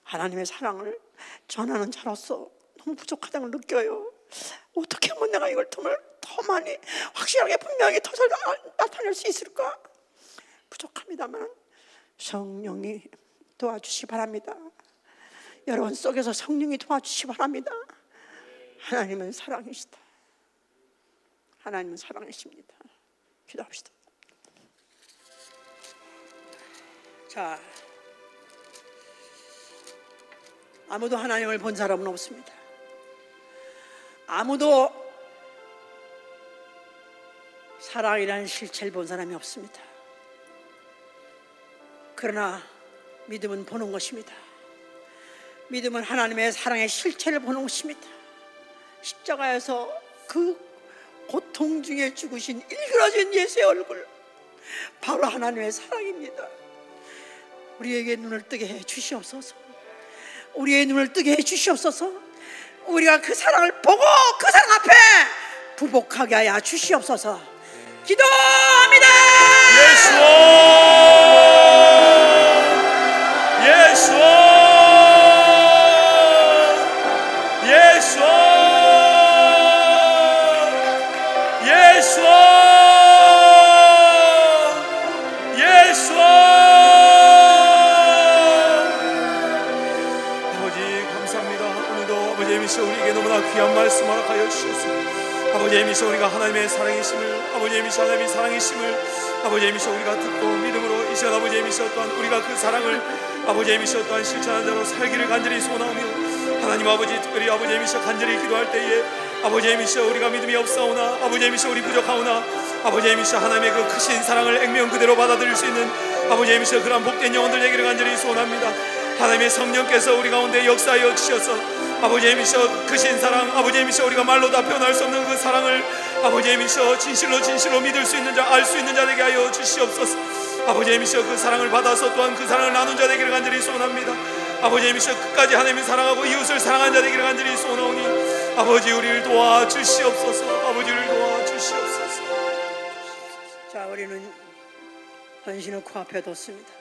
하나님의 사랑을 전하는 자로서 너무 부족하다는 걸 느껴요. 어떻게 하면 내가 이걸 더 많이 확실하게 분명하게 더 잘 나타낼 수 있을까? 부족합니다만 성령이 도와주시기 바랍니다. 여러분 속에서 성령이 도와주시기 바랍니다. 하나님은 사랑이시다. 하나님은 사랑이십니다. 기도합시다. 자, 아무도 하나님을 본 사람은 없습니다. 아무도 사랑이라는 실체를 본 사람이 없습니다. 그러나 믿음은 보는 것입니다. 믿음은 하나님의 사랑의 실체를 보는 것입니다. 십자가에서 그 고통 중에 죽으신 일그러진 예수의 얼굴, 바로 하나님의 사랑입니다. 우리에게 눈을 뜨게 해 주시옵소서. 우리의 눈을 뜨게 해 주시옵소서. 우리가 그 사랑을 보고 그 사랑 앞에 부복하게 하여 주시옵소서. 기도합니다. 예수, 예수, 예수, 예수, 예수. 아버지 감사합니다. 오늘도 아버지 미셔 우리에게 너무나 귀한 말씀 허락하여 주셨습니다. 아버지 미셔 우리가 하나님의 사랑이심을, 아버지 미셔 하나님의 사랑이심을 아버지 미셔 우리가 듣고 믿음으로 이 시간 아버지 미셔 또한 우리가 그 사랑을 아버지 미셔 또한 실천하는 대로 살기를 간절히 소원하오며, 하나님 아버지 특별히 아버지 미셔 간절히 기도할 때에 아버지 미셔 우리가 믿음이 없사오나 아버지 미셔 우리 부족하오나 아버지 미셔 하나님의 그 크신 사랑을 액면 그대로 받아들일 수 있는 아버지 미셔 그런 복된 영혼들 되기를 간절히 소원합니다. 하나님의 성령께서 우리 가운데 역사하여 주셔서 아버지 미셔 크신 사랑, 아버지 미셔 우리가 말로 다 표현할 수 없는 그 사랑을 아버지 미셔 진실로 믿을 수 있는 자, 알 수 있는 자 되게 하여 주시옵소서. 아버지 미셔 그 사랑을 받아서 또한 그 사랑을 나눈 자 되기를 간절히 소원합니다. 아버지 미셔 끝까지 하나님을 사랑하고 이웃을 사랑하는 자 되기를 간절히 소원하오니 아버지 우리를 도와주시옵소서. 아버지 우리를 도와주시옵소서. 자, 우리는 헌신을 코앞에 뒀습니다.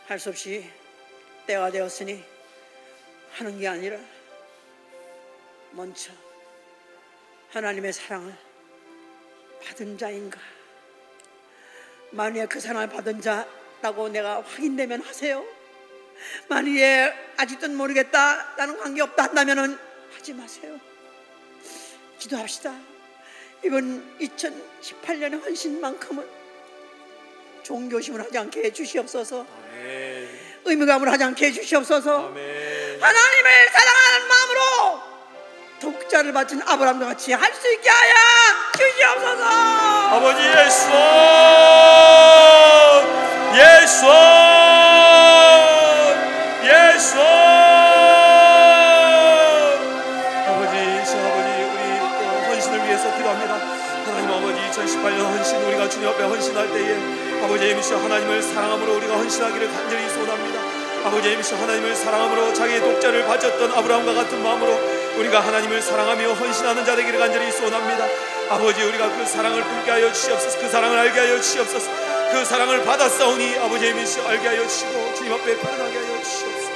할 수 없이 때가 되었으니 하는 게 아니라 먼저 하나님의 사랑을 받은 자인가, 만약에 그 사랑을 받은 자라고 내가 확인되면 하세요. 만약에 아직도 모르겠다, 나는 관계없다 한다면 하지 마세요. 기도합시다. 이번 2018년의 헌신만큼은 종교심을 하지 않게 해주시옵소서. 의무감을 하지 않게 해주시옵소서. 아멘. 하나님을 사랑하는 마음으로 독자를 바친 아브라함과 같이 할 수 있게 하여 주시옵소서. 아버지 예수, 예수, 2018년 헌신, 우리가 주님 앞에 헌신할 때에 아버지 예미시 하나님을 사랑함으로 우리가 헌신하기를 간절히 소원합니다. 아버지 예미시 하나님을 사랑함으로 자기의 독자를 바쳤던 아브라함과 같은 마음으로 우리가 하나님을 사랑하며 헌신하는 자 되기를 간절히 소원합니다. 아버지, 우리가 그 사랑을 품게 하여 주시옵소서. 그 사랑을 알게 하여 주시옵소서. 그 사랑을 받았사오니 아버지 예미시 알게 하여 주시고 주님 앞에 편하게 하여 주시옵소서.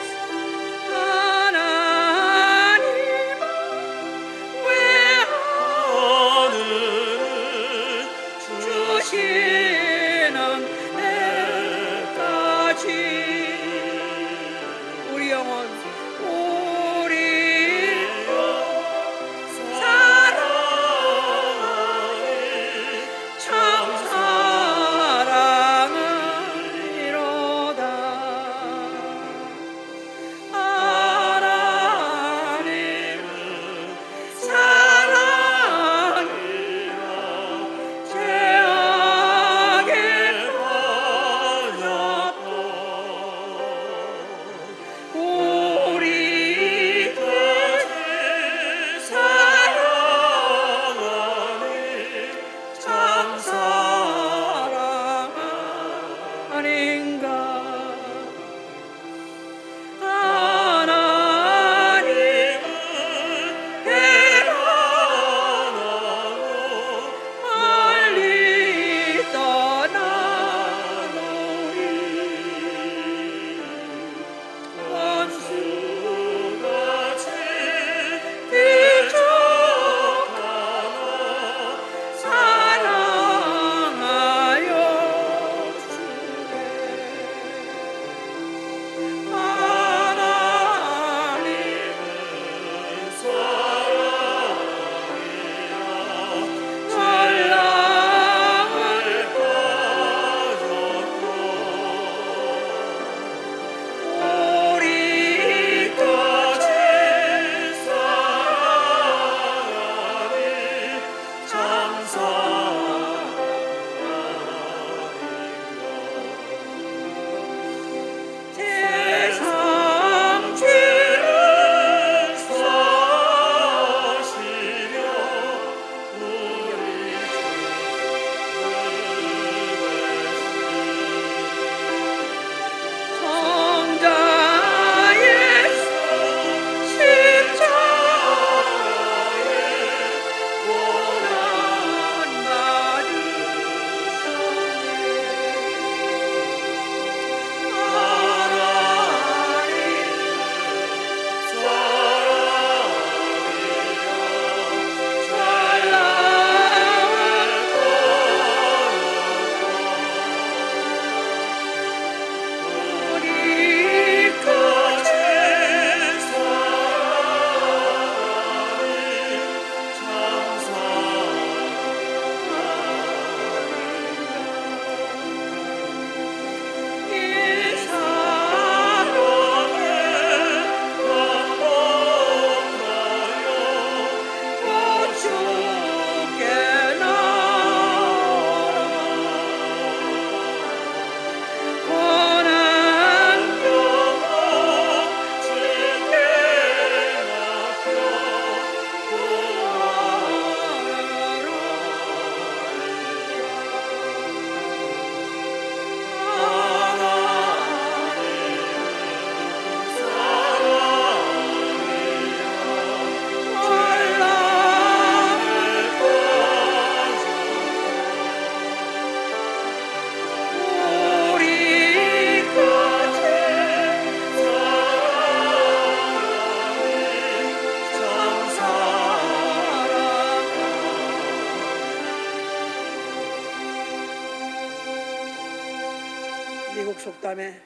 미국 속담에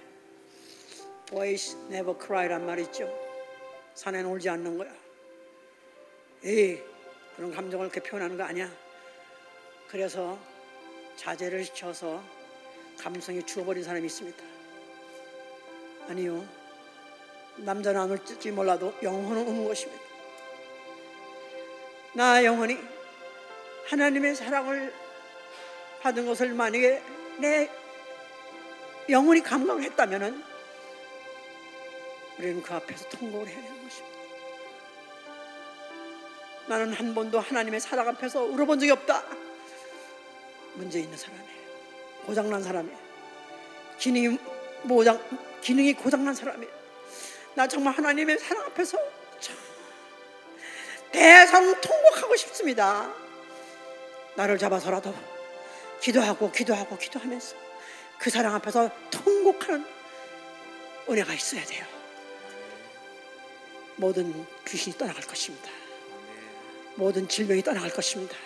Boys never cry란 말 있죠. 사내는 울지 않는 거야. 에이, 그런 감정을 그렇게 표현하는 거 아니야. 그래서 자제를 시켜서 감성이 죽어버린 사람이 있습니다. 아니요, 남자는 안 울지 몰라도 영혼은 우는 것입니다. 나 영혼이 하나님의 사랑을 받은 것을 만약에 내 영혼이 감각을 했다면 우리는 그 앞에서 통곡을 해야 하는 것입니다. 나는 한 번도 하나님의 사랑 앞에서 울어본 적이 없다. 문제 있는 사람이에요. 고장난 사람이에요. 기능이 고장난 사람이에요. 나 정말 하나님의 사랑 앞에서 대성통곡하고 싶습니다. 나를 잡아서라도 기도하면서 그 사랑 앞에서 통곡하는 은혜가 있어야 돼요. 모든 귀신이 떠나갈 것입니다. 모든 질병이 떠나갈 것입니다.